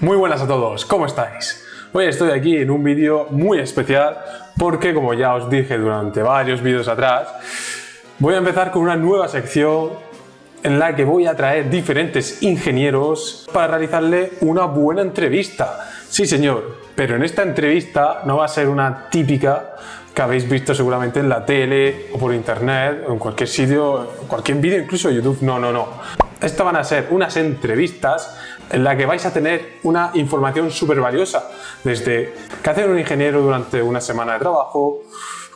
Muy buenas a todos, ¿cómo estáis? Hoy estoy aquí en un vídeo muy especial porque, como ya os dije durante varios vídeos atrás, voy a empezar con una nueva sección en la que voy a traer diferentes ingenieros para realizarle una buena entrevista. Sí señor, pero en esta entrevista no va a ser una típica que habéis visto seguramente en la tele o por internet o en cualquier sitio, cualquier vídeo, incluso de YouTube. No. Estas van a ser unas entrevistas en las que vais a tener una información súper valiosa, desde qué hacer un ingeniero durante una semana de trabajo,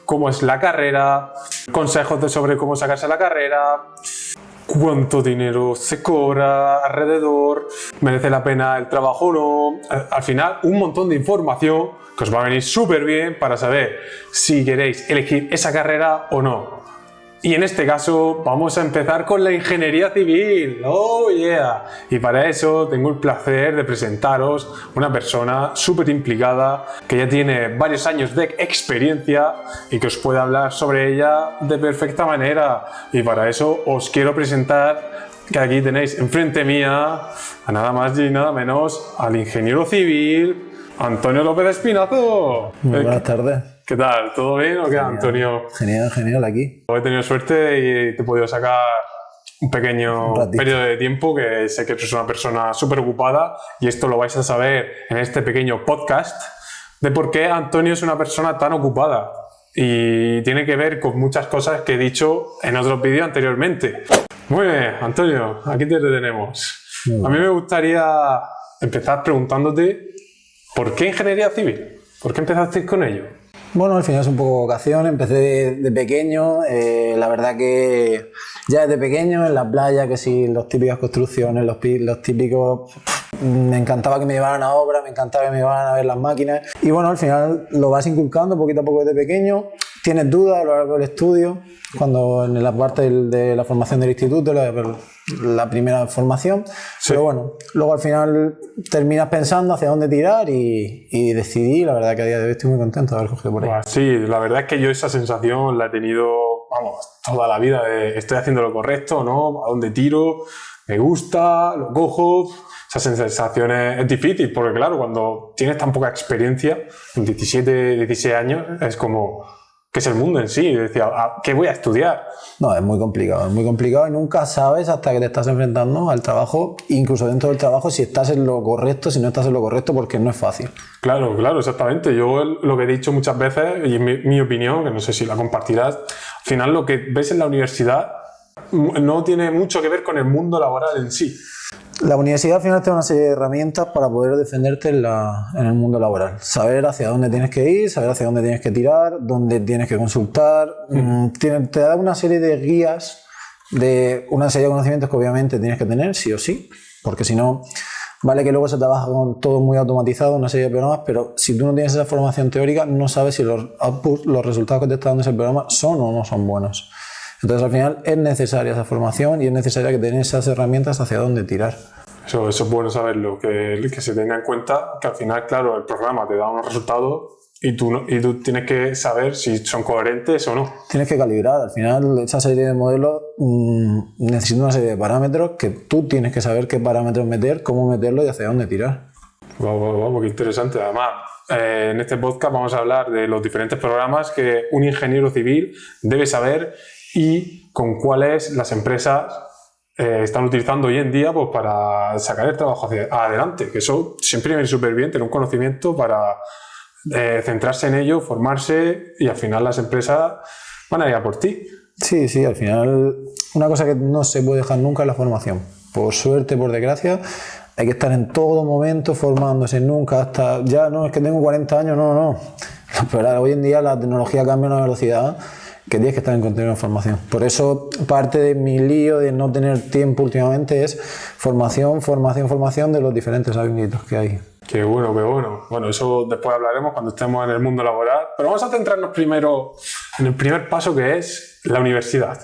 cómo es la carrera, consejos sobre cómo sacarse la carrera, cuánto dinero se cobra alrededor, merece la pena el trabajo o no. Al final, un montón de información que os va a venir súper bien para saber si queréis elegir esa carrera o no. Y en este caso vamos a empezar con la ingeniería civil. ¡Oh yeah! Y para eso tengo el placer de presentaros una persona súper implicada que ya tiene varios años de experiencia y que os puede hablar sobre ella de perfecta manera. Y para eso os quiero presentar que aquí tenéis enfrente mía a nada más y nada menos al ingeniero civil Antonio López Espinazo. Muy buenas tardes. ¿Qué tal? ¿Todo bien o qué, Antonio? Genial aquí. He tenido suerte y te he podido sacar un pequeño periodo de tiempo, que sé que eres una persona súper ocupada y esto lo vais a saber en este pequeño podcast de por qué Antonio es una persona tan ocupada, y tiene que ver con muchas cosas que he dicho en otros vídeos anteriormente. Muy bien, Antonio, aquí te retenemos. A mí me gustaría empezar preguntándote ¿por qué ingeniería civil? ¿Por qué empezaste con ello? Bueno, al final es un poco vocación. Empecé de pequeño. La verdad que ya desde pequeño en la playa, que sí, las típicas construcciones, los típicos... Me encantaba que me llevaran a obra, me encantaba que me llevaran a ver las máquinas. Y bueno, al final lo vas inculcando poquito a poco desde pequeño. Tienes dudas a lo largo del estudio, cuando en la parte de la formación del instituto, la primera formación. Sí. Pero bueno, luego al final terminas pensando hacia dónde tirar y decidí. La verdad que a día de hoy estoy muy contento de haber cogido por ahí. Sí, la verdad es que yo esa sensación la he tenido, toda la vida, de estoy haciendo lo correcto, ¿no? ¿A dónde tiro? Me gusta, lo cojo. Esa sensación es difícil, porque claro, cuando tienes tan poca experiencia, 17, 16 años, es como... que es el mundo en sí. Decía, ¿qué voy a estudiar? No, es muy complicado y nunca sabes hasta que te estás enfrentando al trabajo, incluso dentro del trabajo, si estás en lo correcto, si no estás en lo correcto, porque no es fácil. Claro, exactamente. Yo lo que he dicho muchas veces, y en mi opinión, que no sé si la compartirás, al final lo que ves en la universidad no tiene mucho que ver con el mundo laboral en sí. La universidad al final te da una serie de herramientas para poder defenderte en el mundo laboral. Saber hacia dónde tienes que ir, saber hacia dónde tienes que tirar, dónde tienes que consultar. Te da una serie de guías, de una serie de conocimientos que obviamente tienes que tener, sí o sí, porque si no, vale que luego se trabaja con todo muy automatizado, una serie de programas, pero si tú no tienes esa formación teórica, no sabes si los outputs, los resultados que te está dando ese programa son o no son buenos. Entonces al final es necesaria esa formación y es necesaria que tengas esas herramientas hacia dónde tirar. Eso es bueno saberlo, que se tenga en cuenta que al final, claro, el programa te da unos resultados y tú tienes que saber si son coherentes o no. Tienes que calibrar. Al final esa serie de modelos necesita una serie de parámetros que tú tienes que saber qué parámetros meter, cómo meterlo y hacia dónde tirar. Wow, qué interesante. Además, en este podcast vamos a hablar de los diferentes programas que un ingeniero civil debe saber y con cuáles las empresas están utilizando hoy en día, pues, para sacar el trabajo adelante. Que eso siempre viene súper bien, tener un conocimiento para centrarse en ello, formarse, y al final las empresas van a ir a por ti. Sí, al final una cosa que no se puede dejar nunca es la formación. Por suerte, por desgracia, hay que estar en todo momento formándose, nunca hasta... Ya no, es que tengo 40 años, no. Pero hoy en día la tecnología cambia a una velocidad que tienes que estar en continua formación. Por eso parte de mi lío de no tener tiempo últimamente es formación de los diferentes ámbitos que hay. Qué bueno. Bueno, eso después hablaremos cuando estemos en el mundo laboral, pero vamos a centrarnos primero en el primer paso, que es la universidad.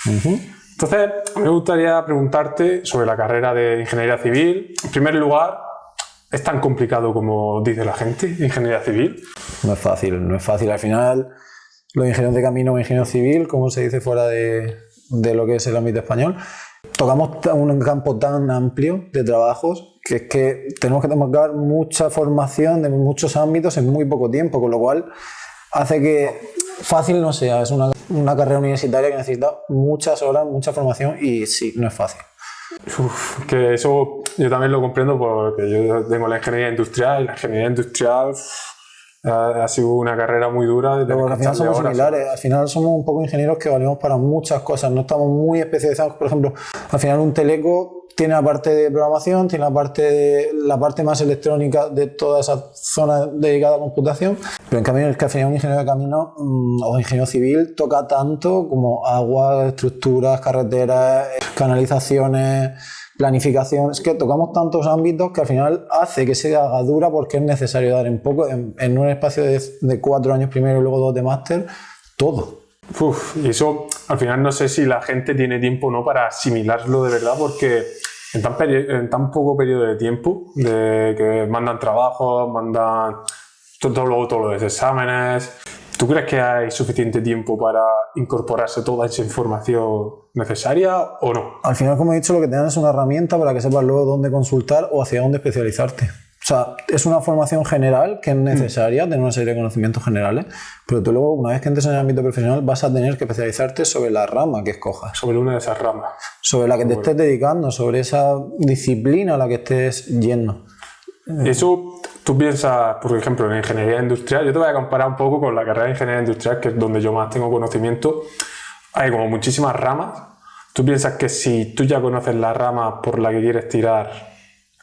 Entonces, me gustaría preguntarte sobre la carrera de ingeniería civil. En primer lugar, ¿es tan complicado como dice la gente, ingeniería civil? No es fácil. Al final, los ingenieros de camino o ingeniero civil, como se dice fuera de lo que es el ámbito español, tocamos un campo tan amplio de trabajos que es que tenemos que tomar mucha formación de muchos ámbitos en muy poco tiempo, con lo cual hace que fácil no sea. Es una carrera universitaria que necesita muchas horas, mucha formación y sí, no es fácil. Que eso yo también lo comprendo porque yo tengo la ingeniería industrial y la ingeniería industrial ha sido una carrera muy dura. Pero al final somos similares, al final somos un poco ingenieros que valemos para muchas cosas, no estamos muy especializados. Por ejemplo, al final un teleco tiene la parte de programación, tiene la parte más electrónica de toda esa zona dedicada a computación, pero en cambio es que al final un ingeniero de camino o ingeniero civil toca tanto como agua, estructuras, carreteras, canalizaciones, planificación. Es que tocamos tantos ámbitos que al final hace que se haga dura porque es necesario dar en un espacio de 4 años primero y luego 2 de máster, todo. Y eso al final no sé si la gente tiene tiempo o no para asimilarlo de verdad, porque en tan poco periodo de tiempo, de que mandan trabajos, mandan todos los exámenes, ¿tú crees que hay suficiente tiempo para incorporarse toda esa información necesaria o no? Al final, como he dicho, lo que te dan es una herramienta para que sepas luego dónde consultar o hacia dónde especializarte. O sea, es una formación general que es necesaria, tener una serie de conocimientos generales, pero tú luego, una vez que entres en el ámbito profesional, vas a tener que especializarte sobre la rama que escojas. Sobre una de esas ramas. Sobre la que te estés dedicando, sobre esa disciplina a la que estés yendo. Eso, tú piensas, por ejemplo, en ingeniería industrial, yo te voy a comparar un poco con la carrera de ingeniería industrial, que es donde yo más tengo conocimiento. Hay como muchísimas ramas. ¿Tú piensas que si tú ya conoces la rama por la que quieres tirar,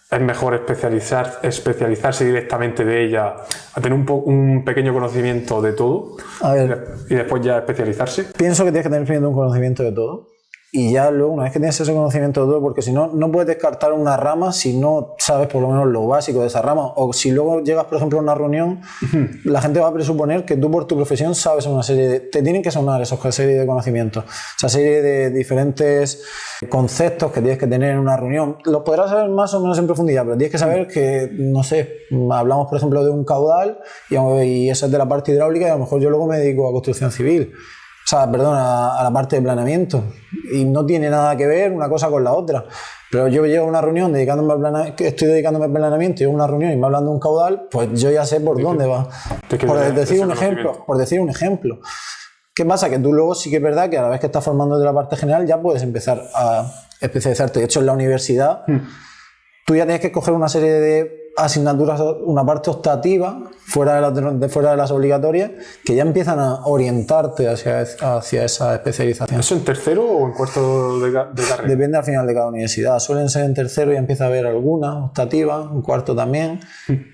es mejor especializarse directamente de ella, a tener un pequeño conocimiento de todo y después ya especializarse? Pienso que tienes que tener primero un conocimiento de todo y ya luego, una vez que tienes ese conocimiento de todo, porque si no, no puedes descartar una rama si no sabes por lo menos lo básico de esa rama. O si luego llegas, por ejemplo, a una reunión, la gente va a presuponer que tú por tu profesión sabes una serie de... Te tienen que sonar esa serie de conocimientos, esa serie de diferentes conceptos que tienes que tener en una reunión. Los podrás saber más o menos en profundidad, pero tienes que saber que, no sé, hablamos, por ejemplo, de un caudal y eso es de la parte hidráulica y a lo mejor yo luego me dedico a construcción civil. O sea, perdón, a la parte de planeamiento. Y no tiene nada que ver una cosa con la otra. Pero yo llego a una reunión estoy dedicándome al planeamiento, llego a una reunión y me hablan de un caudal, pues yo ya sé por dónde va. Por decir un ejemplo. ¿Qué pasa? Que tú luego sí que es verdad que a la vez que estás formando de la parte general ya puedes empezar a especializarte. De hecho, en la universidad tú ya tienes que escoger una serie de asignaturas, una parte optativa, fuera de las obligatorias, que ya empiezan a orientarte hacia esa especialización. ¿Eso en tercero o en cuarto de carrera? Depende al final de cada universidad. Suelen ser en tercero y empieza a haber alguna optativa, en cuarto también,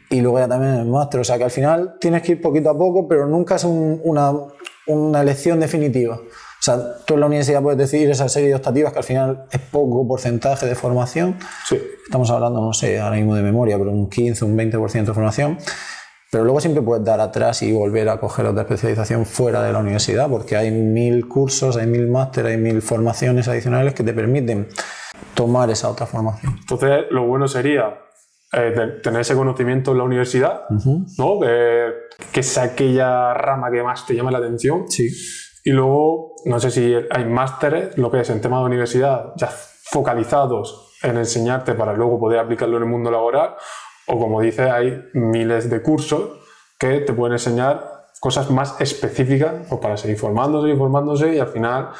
y luego ya también en el máster. O sea que al final tienes que ir poquito a poco, pero nunca es una elección definitiva. O sea, tú en la universidad puedes decidir esa serie de optativas que al final es poco porcentaje de formación. Sí. Estamos hablando, no sé, ahora mismo de memoria, pero un 15, un 20% de formación. Pero luego siempre puedes dar atrás y volver a coger otra especialización fuera de la universidad, porque hay 1000 cursos, hay 1000 máster, hay 1000 formaciones adicionales que te permiten tomar esa otra formación. Entonces, lo bueno sería tener ese conocimiento en la universidad, ¿no? Que es aquella rama que más te llama la atención. Sí. Y luego, no sé si hay másteres, lo que es en tema de universidad, ya focalizados en enseñarte para luego poder aplicarlo en el mundo laboral, o como dices, hay miles de cursos que te pueden enseñar cosas más específicas pues, para seguir formándose y al final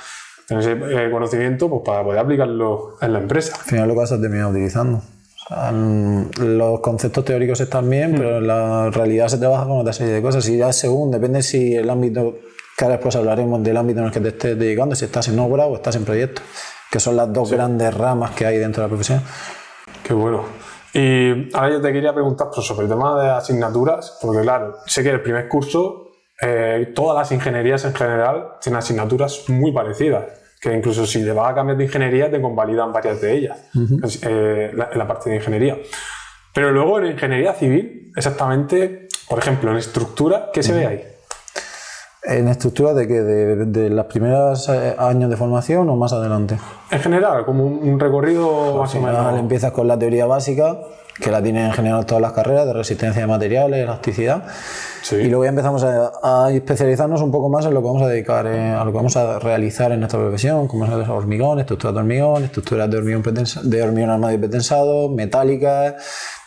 tener ese conocimiento pues, para poder aplicarlo en la empresa. Al final lo que vas a terminar utilizando. O sea, los conceptos teóricos están bien, pero en la realidad se trabaja con otra serie de cosas y ya según, depende si el ámbito, que ahora después hablaremos del ámbito en el que te estés dedicando, si estás en obra o estás en proyecto, que son las dos grandes ramas que hay dentro de la profesión. Qué bueno. Y ahora yo te quería preguntar sobre el tema de asignaturas, porque claro, sé que el primer curso, todas las ingenierías en general tienen asignaturas muy parecidas, que incluso si te vas a cambiar de ingeniería te convalidan varias de ellas en la parte de ingeniería. Pero luego en ingeniería civil, exactamente, por ejemplo, en estructura, ¿qué se ve ahí? ¿En estructura de qué? ¿De los primeros años de formación o más adelante? En general, como un recorrido más o menos. Empiezas con la teoría básica, que la tienen en general todas las carreras, de resistencia de materiales, elasticidad. Sí. Y luego ya empezamos a especializarnos un poco más en lo que vamos a dedicar, a lo que vamos a realizar en nuestra profesión, como es el hormigón, estructuras de hormigón armado y pretensado, metálicas.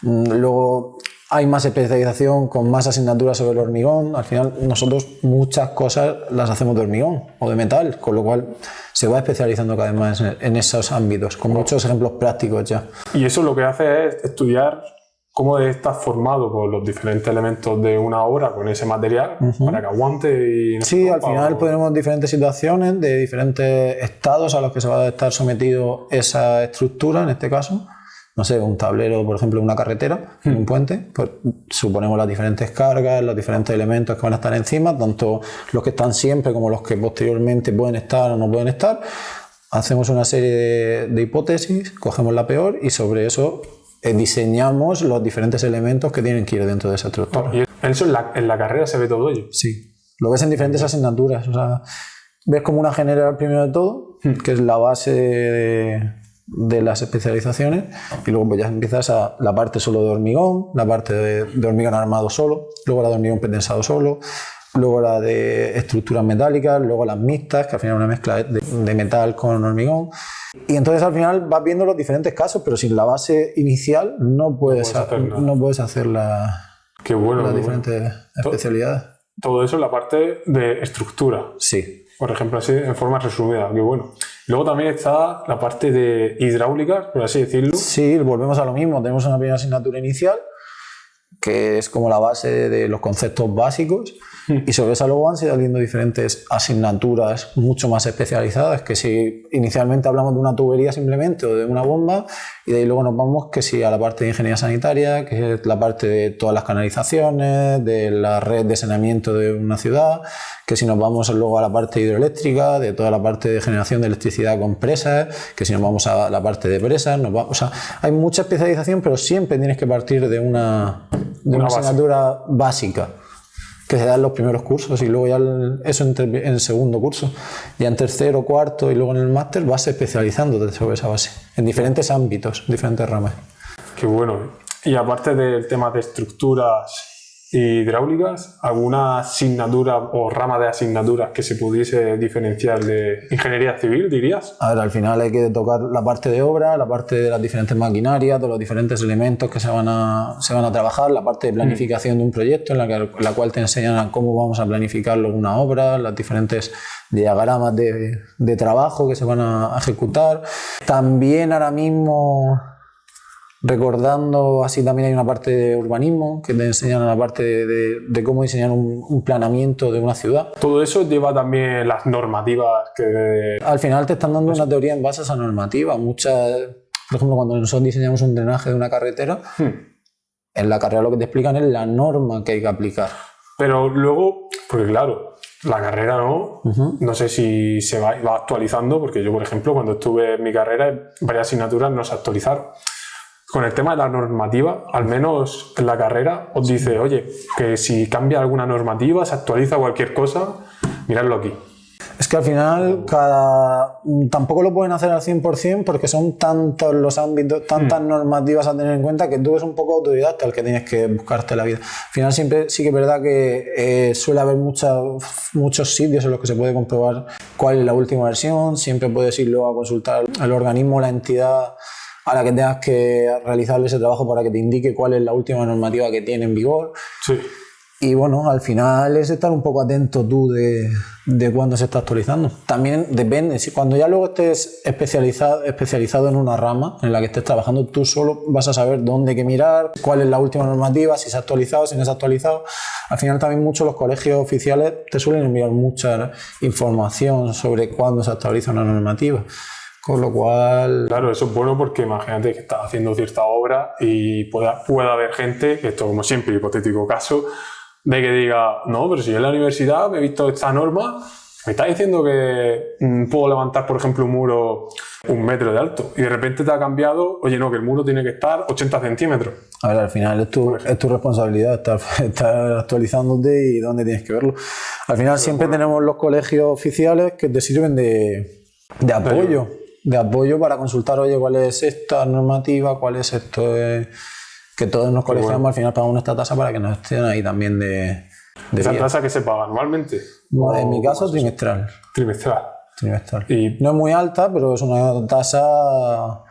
Luego hay más especialización con más asignaturas sobre el hormigón. Al final nosotros muchas cosas las hacemos de hormigón o de metal, con lo cual se va especializando cada vez más en esos ámbitos, con muchos ejemplos prácticos ya. Y eso lo que hace es estudiar cómo estás formado por los diferentes elementos de una obra con ese material para que aguante y... Sí, al final tenemos diferentes situaciones de diferentes estados a los que se va a estar sometido esa estructura, en este caso. No sé, un tablero, por ejemplo, una carretera, un puente, pues suponemos las diferentes cargas, los diferentes elementos que van a estar encima, tanto los que están siempre como los que posteriormente pueden estar o no pueden estar. Hacemos una serie de hipótesis, cogemos la peor y sobre eso diseñamos los diferentes elementos que tienen que ir dentro de esa estructura. ¿Y eso en la carrera se ve todo ello? Sí, lo ves en diferentes asignaturas. O sea, ves como una general primero de todo, que es la base de las especializaciones, y luego pues ya empiezas a la parte solo de hormigón, la parte de hormigón armado solo, luego la de hormigón pretensado solo, luego la de estructuras metálicas, luego las mixtas, que al final es una mezcla de metal con hormigón. Y entonces al final vas viendo los diferentes casos, pero sin la base inicial no puedes hacer las diferentes especialidades. Todo eso en la parte de estructura. Sí. Por ejemplo, así en forma resumida, qué bueno. Luego también está la parte de hidráulica, por así decirlo. Sí, volvemos a lo mismo. Tenemos una primera asignatura inicial, que es como la base de los conceptos básicos, y sobre esa luego van saliendo diferentes asignaturas mucho más especializadas, que si inicialmente hablamos de una tubería simplemente o de una bomba, y de ahí luego nos vamos que si a la parte de ingeniería sanitaria, que es la parte de todas las canalizaciones, de la red de saneamiento de una ciudad, que si nos vamos luego a la parte hidroeléctrica, de toda la parte de generación de electricidad con presas, que si nos vamos a la parte de presas, o sea, hay mucha especialización, pero siempre tienes que partir de una asignatura básica que se da en los primeros cursos, y luego ya eso en segundo curso, ya en tercero, cuarto y luego en el máster vas especializándote sobre esa base en diferentes ámbitos, diferentes ramas. Qué bueno. Y aparte del tema de estructuras hidráulicas, ¿alguna asignatura o rama de asignaturas que se pudiese diferenciar de ingeniería civil, dirías? A ver, al final hay que tocar la parte de obra, la parte de las diferentes maquinarias, de los diferentes elementos que se van a trabajar, la parte de planificación de un proyecto en la cual te enseñan a cómo vamos a planificarlo una obra, las diferentes diagramas de trabajo que se van a ejecutar. También ahora mismo, recordando, así también hay una parte de urbanismo que te enseñan la parte de cómo diseñar un planeamiento de una ciudad. Todo eso lleva también las normativas que... Al final te están dando una teoría en base a esa normativa. Por ejemplo, cuando nosotros diseñamos un drenaje de una carretera, en la carrera lo que te explican es la norma que hay que aplicar. Pero luego, porque claro, la carrera no sé si se va actualizando, porque yo, por ejemplo, cuando estuve en mi carrera, varias asignaturas no se actualizaron. Con el tema de la normativa, al menos en la carrera, os dice, oye, que si cambia alguna normativa, se actualiza cualquier cosa, miradlo aquí. Es que al final tampoco lo pueden hacer al 100% porque son tantos los ámbitos, tantas normativas a tener en cuenta, que tú eres un poco autodidacta el que tienes que buscarte la vida. Al final siempre sí que es verdad que suele haber muchos sitios en los que se puede comprobar cuál es la última versión, siempre puedes ir luego a consultar al organismo, la entidad a la que tengas que realizarle ese trabajo para que te indique cuál es la última normativa que tiene en vigor. Sí. Y bueno, al final es estar un poco atento tú de cuándo se está actualizando. También depende, cuando ya luego estés especializado en una rama en la que estés trabajando, tú solo vas a saber dónde hay que mirar, cuál es la última normativa, si se ha actualizado, si no se ha actualizado. Al final también muchos los colegios oficiales te suelen enviar mucha información sobre cuándo se actualiza una normativa. Con lo cual... Claro, eso es bueno porque imagínate que estás haciendo cierta obra y pueda haber gente, que esto como siempre, hipotético caso, de que diga, no, pero si yo en la universidad me he visto esta norma, me está diciendo que puedo levantar, por ejemplo, un muro 1 metro de alto y de repente te ha cambiado, oye, no, que el muro tiene que estar 80 centímetros. A ver, al final es tu responsabilidad estar actualizándote y dónde tienes que verlo. Al final siempre tenemos los colegios oficiales que te sirven de apoyo. De apoyo para consultar, oye, cuál es esta normativa, cuál es esto. Que todos nos colegiamos, bueno. al final pagamos esta tasa para que nos estén ahí también de ¿Esa guía. tasa que se paga anualmente? No, en mi ¿O caso, cómo es eso? trimestral. Trimestral. Y no es muy alta, pero es una tasa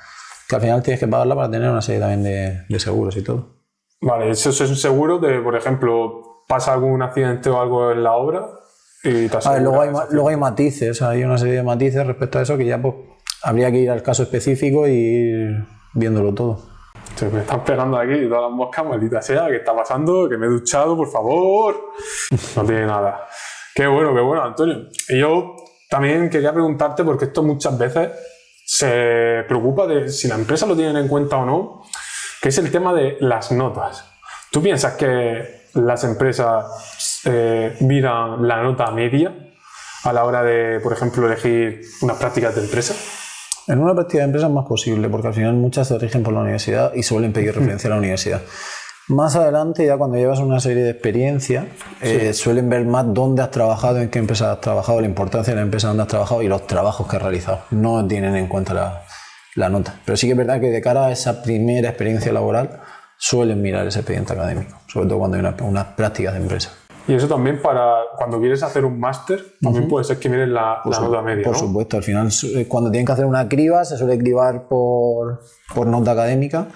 que al final tienes que pagarla para tener una serie también de seguros y todo. Vale, eso es un seguro de, por ejemplo, pasa algún accidente o algo en la obra y te A ver, asegura luego hay matices, hay una serie de matices respecto a eso que ya pues habría que ir al caso específico y ir viéndolo todo. Se me están pegando aquí todas las moscas, maldita sea, ¿qué está pasando? Que me he duchado, por favor. No tiene nada. Qué bueno, Antonio. Y yo también quería preguntarte, porque esto muchas veces se preocupa de si la empresa lo tiene en cuenta o no, que es el tema de las notas. ¿Tú piensas que las empresas miran la nota media a la hora de, por ejemplo, elegir unas prácticas de empresa? En una práctica de empresa es más posible, porque al final muchas se rigen por la universidad y suelen pedir referencia a la universidad. Más adelante, ya cuando llevas una serie de experiencias, suelen ver más dónde has trabajado, en qué empresa has trabajado, la importancia de la empresa donde has trabajado y los trabajos que has realizado. No tienen en cuenta la nota. Pero sí que es verdad que de cara a esa primera experiencia laboral suelen mirar ese expediente académico, sobre todo cuando hay unas prácticas de empresa. Y eso también para cuando quieres hacer un máster, también puede ser que mires la nota media, Por ¿no? supuesto, al final cuando tienen que hacer una criba se suele cribar por nota académica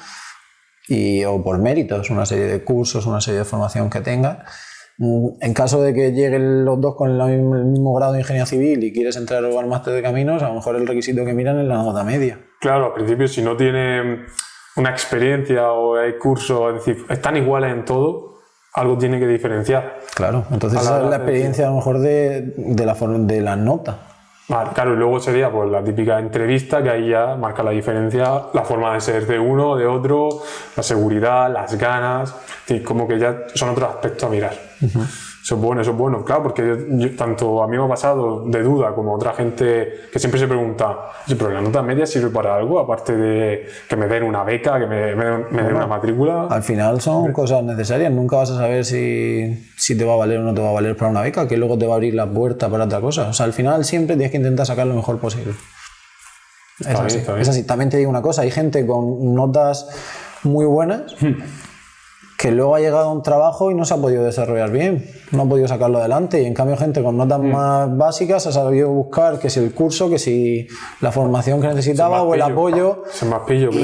o por méritos, una serie de cursos, una serie de formación que tengas. En caso de que lleguen los dos con el mismo grado de ingeniería civil y quieres entrar al máster de caminos, a lo mejor el requisito que miran es la nota media. Claro, al principio si no tienen una experiencia o hay cursos, es decir, están iguales en todo, algo tiene que diferenciar. Claro, entonces esa es la experiencia a lo mejor de la nota. Vale, claro, y luego sería pues la típica entrevista, que ahí ya marca la diferencia, la forma de ser de uno, de otro, la seguridad, las ganas, es decir, como que ya son otros aspectos a mirar. Eso es bueno, claro, porque tanto a mí me ha pasado de duda como a otra gente que siempre se pregunta, oye, pero la nota media sirve para algo, aparte de que me den una beca, que me den una matrícula. Al final son cosas necesarias, nunca vas a saber si te va a valer o no te va a valer para una beca, que luego te va a abrir la puerta para otra cosa. O sea, al final siempre tienes que intentar sacar lo mejor posible. Está bien. Es así. También te digo una cosa, hay gente con notas muy buenas que luego ha llegado a un trabajo y no se ha podido desarrollar bien, no ha podido sacarlo adelante, y en cambio gente con notas más básicas ha sabido buscar que si el curso, que si la formación que necesitaba o el apoyo,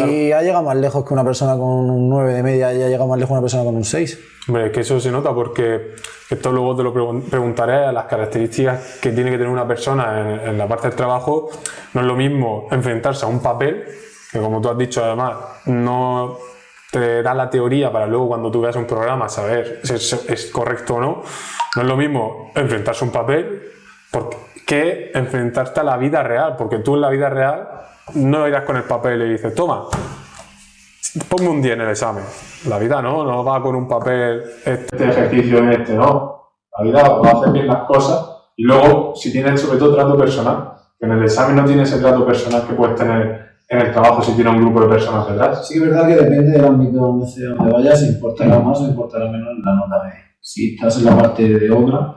y ha llegado más lejos que una persona con un 9 de media, y ha llegado más lejos que una persona con un 6. Hombre, es que eso se nota porque esto luego te lo preguntaré, a las características que tiene que tener una persona en la parte del trabajo. No es lo mismo enfrentarse a un papel, que como tú has dicho además, no te da la teoría para luego cuando tú veas un programa saber si es correcto o no. No es lo mismo enfrentarse a un papel que enfrentarte a la vida real, porque tú en la vida real no irás con el papel y dices, toma, ponme un 10 en el examen. La vida no va con un papel, este ejercicio en no. La vida va a hacer bien las cosas y luego, si tienes sobre todo trato personal, que en el examen no tienes el trato personal que puedes tener en el trabajo si tienes un grupo de personas detrás. Sí, es verdad que depende del ámbito donde vayas, importará más o importará menos la nota media. Si estás en la parte de obra,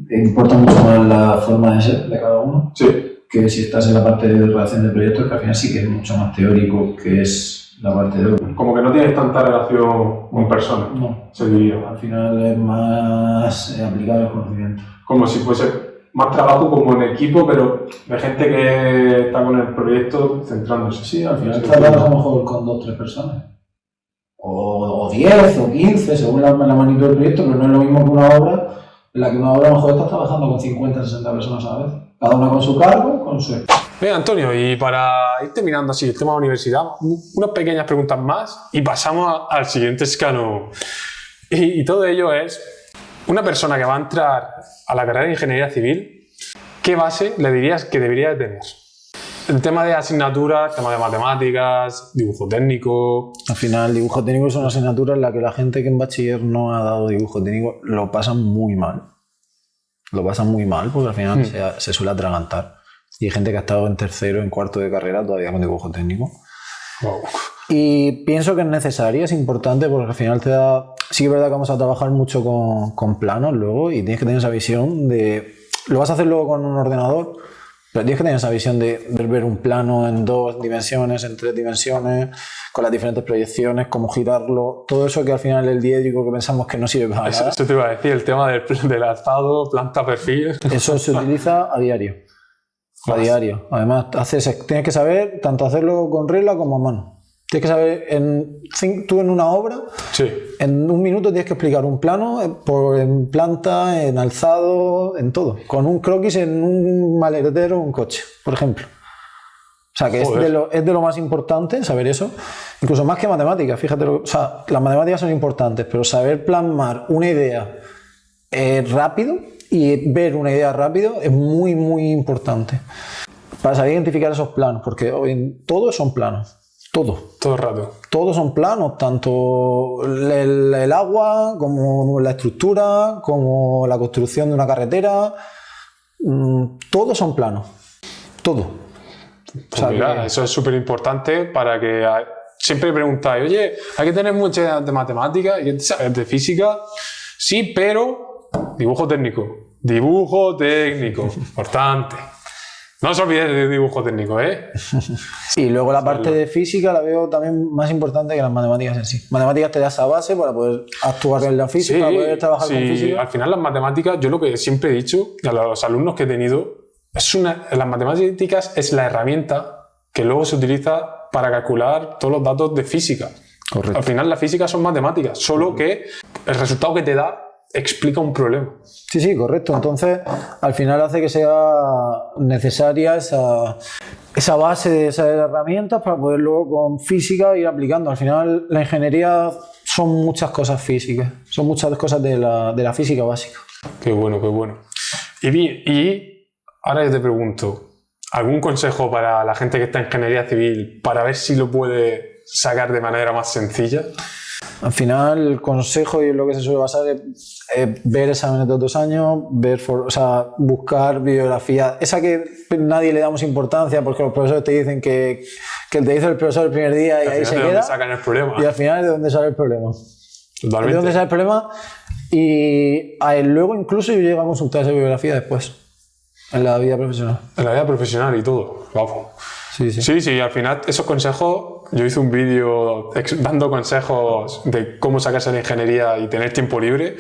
te importa mucho más la forma de ser de cada uno. Sí. Que si estás en la parte de redacción de proyectos, que al final sí que es mucho más teórico que es la parte de obra. Como que no tienes tanta relación con personas, no. Se diría. Al final es más aplicado el conocimiento. Como si fuese más trabajo como en equipo, pero de gente que está con el proyecto centrándose. Sí, al final trabajas a lo mejor con 2 o 3 personas. O 10 o 15, según la magnitud del proyecto, pero no es lo mismo que una obra en la que una obra a lo mejor estás trabajando con 50 o 60 personas a la vez. Cada una con su cargo, con su... Bien, Antonio, y para ir terminando así el tema de la universidad, unas pequeñas preguntas más y pasamos al siguiente escalón. Y todo ello es, una persona que va a entrar a la carrera de Ingeniería Civil, ¿qué base le dirías que debería de tener? El tema de asignaturas, tema de matemáticas, dibujo técnico... Al final, dibujo técnico es una asignatura en la que la gente que en bachiller no ha dado dibujo técnico lo pasa muy mal. Lo pasa muy mal porque al final se suele atragantar. Y hay gente que ha estado en tercero, en cuarto de carrera todavía con dibujo técnico. Wow. Y pienso que es necesaria, es importante porque al final te da... Sí que es verdad que vamos a trabajar mucho con planos luego y tienes que tener esa visión de... Lo vas a hacer luego con un ordenador, Pero tienes que tener esa visión de ver un plano en 2 dimensiones, en 3 dimensiones, con las diferentes proyecciones, cómo girarlo, todo eso que al final el diédrico que pensamos que no sirve para nada. Eso te iba a decir, el tema del alzado, planta, perfil. Eso se utiliza a diario. A diario. Además, tienes que saber tanto hacerlo con regla como a mano. Tienes que saber, tú en una obra, sí. En 1 minuto tienes que explicar un plano en planta, en alzado, en todo. Con un croquis en un maletero, un coche, por ejemplo. O sea, que es de lo más importante saber eso. Incluso más que matemáticas, fíjate. O sea, las matemáticas son importantes, pero saber plasmar una idea rápido y ver una idea rápido es muy, muy importante. Para saber identificar esos planos, porque todos son planos. Todo el rato. Todos son planos, tanto el agua, como la estructura, como la construcción de una carretera. Todos son planos. Todo. Pues o sea, mira, eso es súper importante para que siempre preguntáis, oye, hay que tener mucha de matemáticas y de física. Sí, pero dibujo técnico. Dibujo técnico. Importante. No os olvidéis de dibujo técnico, ¿eh? Y luego la parte de física la veo también más importante que las matemáticas en sí. Matemáticas te da esa base para poder actuar en la física, para poder trabajar con física. Al final las matemáticas, yo lo que siempre he dicho a los alumnos que he tenido, las matemáticas es la herramienta que luego se utiliza para calcular todos los datos de física. Correcto. Al final las físicas son matemáticas, solo que el resultado que te da explica un problema. Sí, correcto. Entonces, al final hace que sea necesaria esa base de esas herramientas para poder luego con física ir aplicando. Al final, la ingeniería son muchas cosas físicas, son muchas cosas de la física básica. Qué bueno, qué bueno. Y ahora yo te pregunto, ¿algún consejo para la gente que está en ingeniería civil para ver si lo puede sacar de manera más sencilla? Al final, el consejo y lo que se suele basar es ver exámenes de 2 años, buscar bibliografía. Esa que nadie le damos importancia porque los profesores te dicen que te dice el profesor el primer día y ahí se queda. Sacan el problema. Y al final es de donde sale el problema. Totalmente. Es de donde sale el problema y luego incluso yo llego a consultar esa bibliografía después, en la vida profesional. En la vida profesional y todo. Vamos. Sí, al final esos consejos, yo hice un vídeo dando consejos de cómo sacarse la ingeniería y tener tiempo libre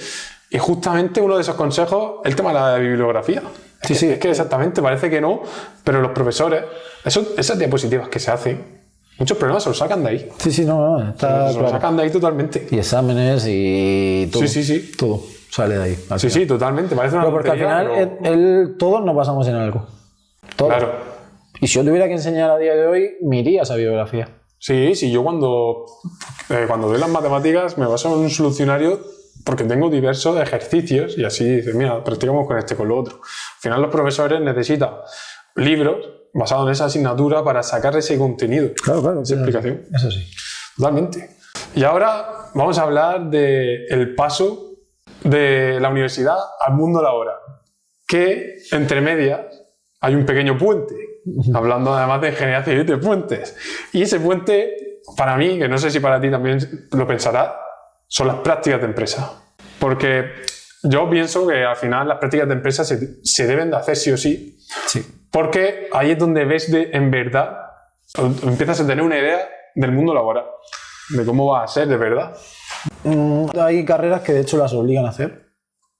y justamente uno de esos consejos es el tema de la bibliografía. Es que exactamente, parece que no, pero los profesores, esas diapositivas que se hacen, muchos problemas se los sacan de ahí. Se los sacan de ahí totalmente. Y exámenes y todo. Sí. Todo sale de ahí. Sí, totalmente. Parece una porque al final todos nos basamos en algo. Todos. Claro. Y si yo tuviera que enseñar a día de hoy, me iría a esa bibliografía. Sí, yo cuando doy las matemáticas me baso en un solucionario porque tengo diversos ejercicios y así dices, mira, practicamos con con lo otro. Al final los profesores necesitan libros basados en esa asignatura para sacar ese contenido. Claro. Esa explicación. Eso sí. Totalmente. Y ahora vamos a hablar del paso de la universidad al mundo laboral. Que entre medias hay un pequeño puente. Hablando además de ingeniería civil de puentes. Y ese puente, para mí, que no sé si para ti también lo pensarás, son las prácticas de empresa. Porque yo pienso que al final las prácticas de empresa se deben de hacer sí o sí. Porque ahí es donde ves en verdad, empiezas a tener una idea del mundo laboral, de cómo va a ser de verdad. Hay carreras que de hecho las obligan a hacer,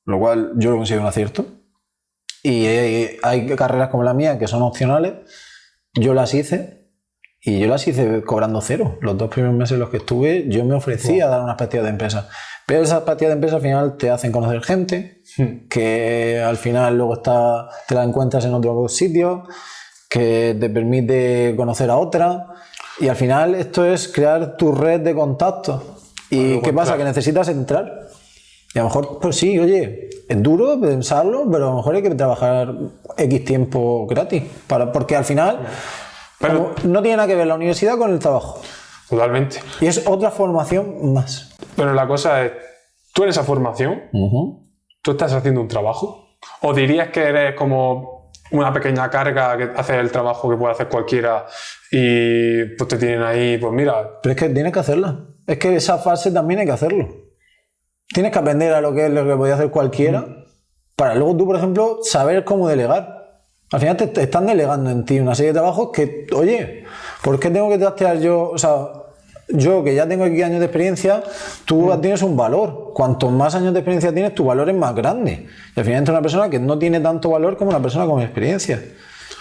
lo cual yo lo considero un acierto. Y hay carreras como la mía que son opcionales. Yo las hice cobrando 0. Los 2 primeros meses en los que estuve yo me ofrecía a dar unas prácticas de empresa. Pero esas prácticas de empresa al final te hacen conocer gente, que al final luego te la encuentras en otros sitios, que te permite conocer a otra. Y al final esto es crear tu red de contactos. ¿Y qué pasa? Que necesitas entrar. Y a lo mejor, pues sí, oye, es duro pensarlo, pero a lo mejor hay que trabajar X tiempo gratis. Porque al final no tiene nada que ver la universidad con el trabajo. Totalmente. Y es otra formación más. Pero la cosa es, tú en esa formación, ¿tú estás haciendo un trabajo? ¿O dirías que eres como una pequeña carga que hace el trabajo que puede hacer cualquiera y pues te tienen ahí, pues mira... Pero es que tienes que hacerla. Es que esa fase también hay que hacerlo. Tienes que aprender a lo que podía hacer cualquiera para luego tú, por ejemplo, saber cómo delegar. Al final te están delegando en ti una serie de trabajos que, oye, ¿por qué tengo que trastear yo? O sea, yo que ya tengo aquí años de experiencia, tú tienes un valor. Cuanto más años de experiencia tienes, tu valor es más grande. Y al final entra una persona que no tiene tanto valor como una persona con experiencia.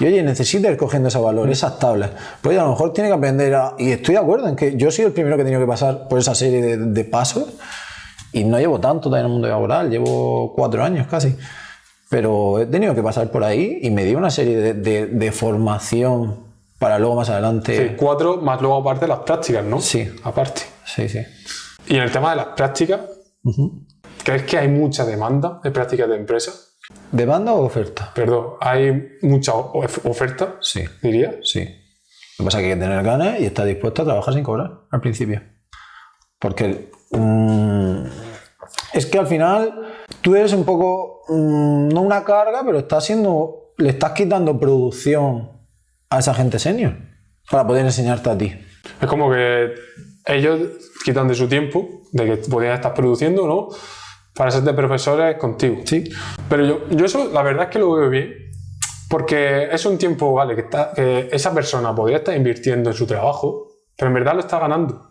Y oye, necesita ir cogiendo ese valor, esas tablas. Pues a lo mejor tiene que aprender a... Y estoy de acuerdo en que yo soy el primero que he tenido que pasar por esa serie de pasos. Y no llevo tanto todavía en el mundo laboral, llevo 4 años casi. Pero he tenido que pasar por ahí y me dio una serie de formación para luego más adelante... Sí, 4 más luego aparte las prácticas, ¿no? Sí. Aparte. Sí, sí. Y en el tema de las prácticas, ¿crees que hay mucha demanda de prácticas de empresa? ¿Demanda o oferta? Perdón, ¿hay mucha oferta? Sí. Diría. Sí. Lo que pasa es que hay que tener ganas y estar dispuesto a trabajar sin cobrar al principio. Porque es que al final tú eres un poco, no una carga, pero le estás quitando producción a esa gente senior para poder enseñarte a ti. Es como que ellos quitan de su tiempo, de que podían estar produciendo, ¿no? Para ser de profesores contigo. Sí. Pero yo eso, la verdad es que lo veo bien, porque es un tiempo, vale, que esa persona podría estar invirtiendo en su trabajo, pero en verdad lo está ganando.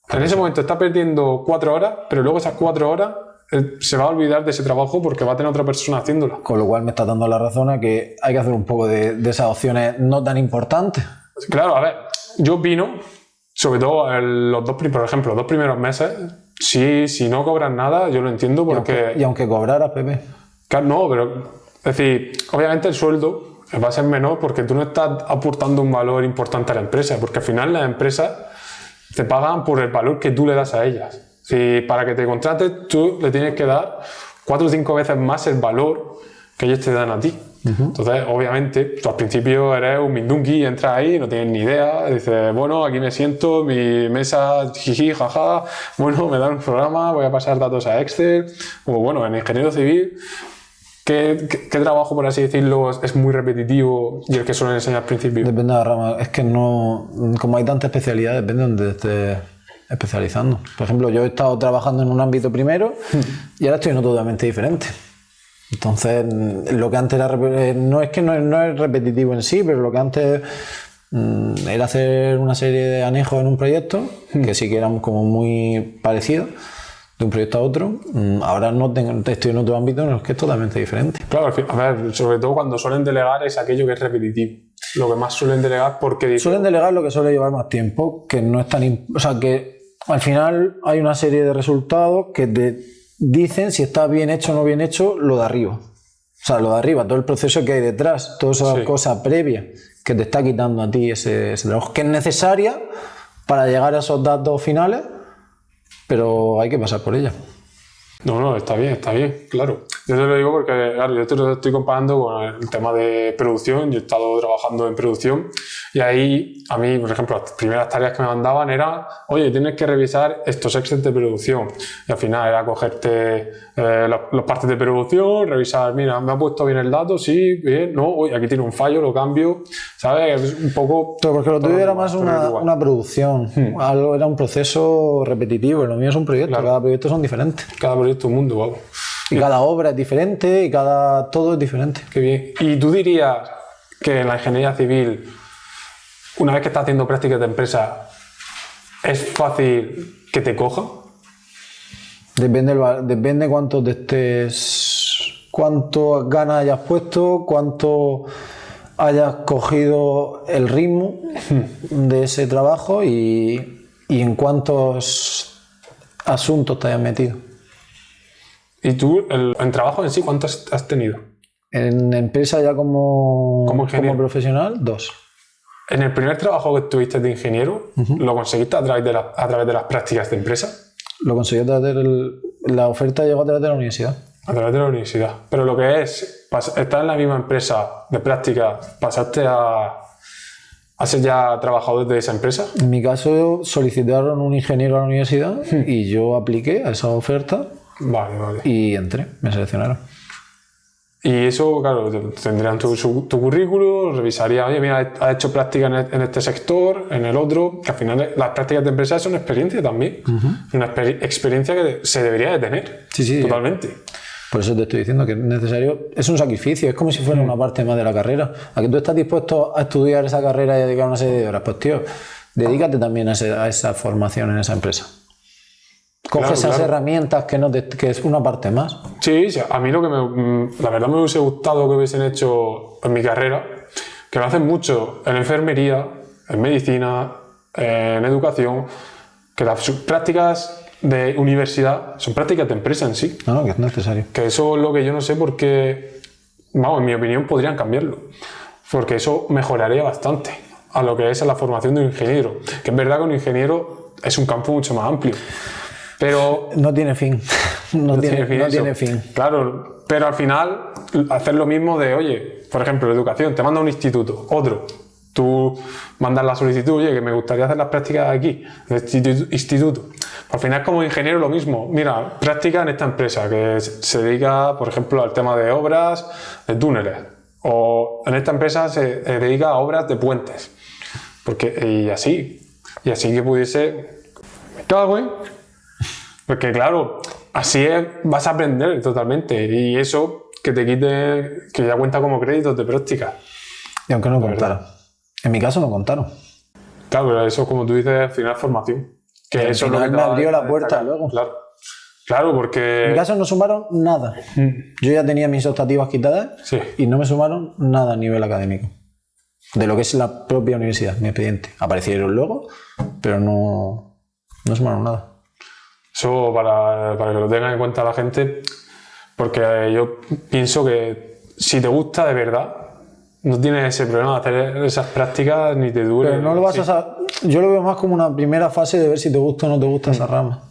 En ese momento está perdiendo 4 horas, pero luego esas 4 horas se va a olvidar de ese trabajo porque va a tener otra persona haciéndola. Con lo cual me está dando la razón a que hay que hacer un poco de esas opciones no tan importantes. Claro, a ver, yo opino, sobre todo por ejemplo, los 2 primeros meses, si no cobras nada, yo lo entiendo porque... Y aunque cobraras, Pepe. No, pero es decir, obviamente el sueldo va a ser menor porque tú no estás aportando un valor importante a la empresa, porque al final las empresas te pagan por el valor que tú le das a ellas. Si para que te contrates, tú le tienes que dar 4 o 5 veces más el valor que ellos te dan a ti. Entonces, obviamente, tú al principio eres un mindungi, entras ahí, no tienes ni idea, dices, bueno, aquí me siento, mi mesa, jiji, jaja, bueno, me dan un programa, voy a pasar datos a Excel, o bueno, en ingeniero civil, ¿qué trabajo, por así decirlo, es muy repetitivo y el que suelen enseñar al principio? Depende de la rama, es que no, como hay tanta especialidad, depende de donde estés especializando. Por ejemplo, yo he estado trabajando en un ámbito primero y ahora estoy en otro totalmente diferente. Entonces, lo que antes era, no es repetitivo en sí, pero lo que antes era hacer una serie de anejos en un proyecto, que sí que eran como muy parecidos, de un proyecto a otro. Ahora estoy en otro ámbito en el que es totalmente diferente. Claro, a ver, sobre todo cuando suelen delegar es aquello que es repetitivo. Lo que más suelen delegar porque... Suelen delegar lo que suele llevar más tiempo, que no es tan... O sea, que al final hay una serie de resultados que te dicen si está bien hecho o no bien hecho lo de arriba. O sea, lo de arriba, todo el proceso que hay detrás, toda esa cosa previa que te está quitando a ti ese trabajo, que es necesaria para llegar a esos datos finales, pero hay que pasar por ella. No, está bien, claro. Yo te lo digo porque, claro, yo te lo estoy comparando con el tema de producción. Yo he estado trabajando en producción y ahí, a mí, por ejemplo, las primeras tareas que me mandaban era, oye, tienes que revisar estos Excel de producción. Y al final era cogerte las partes de producción, revisar, mira, me ha puesto bien el dato, sí, bien, no, oye, aquí tiene un fallo, lo cambio, ¿sabes? Es un poco... Pero porque lo tuyo era más una producción, algo era un proceso repetitivo, y lo mío es un proyecto, claro. Cada proyecto son diferentes. Cada proyecto es un mundo, vamos. Y cada obra es diferente y todo es diferente. Qué bien. ¿Y tú dirías que en la ingeniería civil, una vez que estás haciendo prácticas de empresa, es fácil que te coja? Depende cuánto te estés, cuánto ganas hayas puesto, cuánto hayas cogido el ritmo de ese trabajo y en cuántos asuntos te hayas metido. ¿Y tú, en trabajo en sí, cuántos has tenido? En empresa ya como profesional, 2. ¿En el primer trabajo que tuviste de ingeniero, lo conseguiste a través de las prácticas de empresa? Lo conseguí a través la oferta llegó a través de la universidad. A través de la universidad. Pero lo que es, estar en la misma empresa de práctica, ¿pasaste a ser ya trabajador de esa empresa? En mi caso, solicitaron un ingeniero a la universidad y yo apliqué a esa oferta. Vale. Y entré, me seleccionaron. Y eso, claro, tendrían tu currículum, revisaría, oye, mira, has hecho práctica en este sector, en el otro, que al final las prácticas de empresa son experiencia también. Una experiencia que se debería de tener. Sí. Totalmente. Por eso te estoy diciendo que es necesario, es un sacrificio, es como si fuera una parte más de la carrera. ¿A que tú estás dispuesto a estudiar esa carrera y a dedicar una serie de horas? Pues tío, dedícate también a esa formación en esa empresa. Coge esas herramientas que es una parte más. Sí, a mí la verdad me hubiese gustado que hubiesen hecho en mi carrera, que lo hacen mucho en enfermería, en medicina, en educación, que las prácticas de universidad son prácticas de empresa en sí. No, que es necesario. Que eso es lo que yo no sé por qué, vamos, en mi opinión podrían cambiarlo, porque eso mejoraría bastante a lo que es la formación de un ingeniero, que es verdad que un ingeniero es un campo mucho más amplio. Pero no tiene fin. No tiene fin. Claro, pero al final hacer lo mismo de, oye, por ejemplo, educación, te manda un instituto, otro. Tú mandas la solicitud, oye, que me gustaría hacer las prácticas aquí, en el instituto. Al final es como ingeniero lo mismo. Mira, práctica en esta empresa que se dedica, por ejemplo, al tema de obras de túneles. O en esta empresa se dedica a obras de puentes. Y así que pudiese... Me cago, ¿eh? Porque claro, así vas a aprender totalmente y eso que te quite, que ya cuenta como créditos de práctica. Y aunque no contaron. En mi caso no contaron. Claro, pero eso como tú dices, al final es formación. Que eso es lo que me abrió la puerta luego. Claro, porque... En mi caso no sumaron nada. Yo ya tenía mis optativas quitadas y no me sumaron nada a nivel académico. De lo que es la propia universidad, mi expediente. Aparecieron luego, pero no sumaron nada. Eso para que lo tengan en cuenta la gente, porque yo pienso que si te gusta de verdad, no tienes ese problema de hacer esas prácticas ni te dure. Pero no lo vas a saber. Yo lo veo más como una primera fase de ver si te gusta o no te gusta esa rama.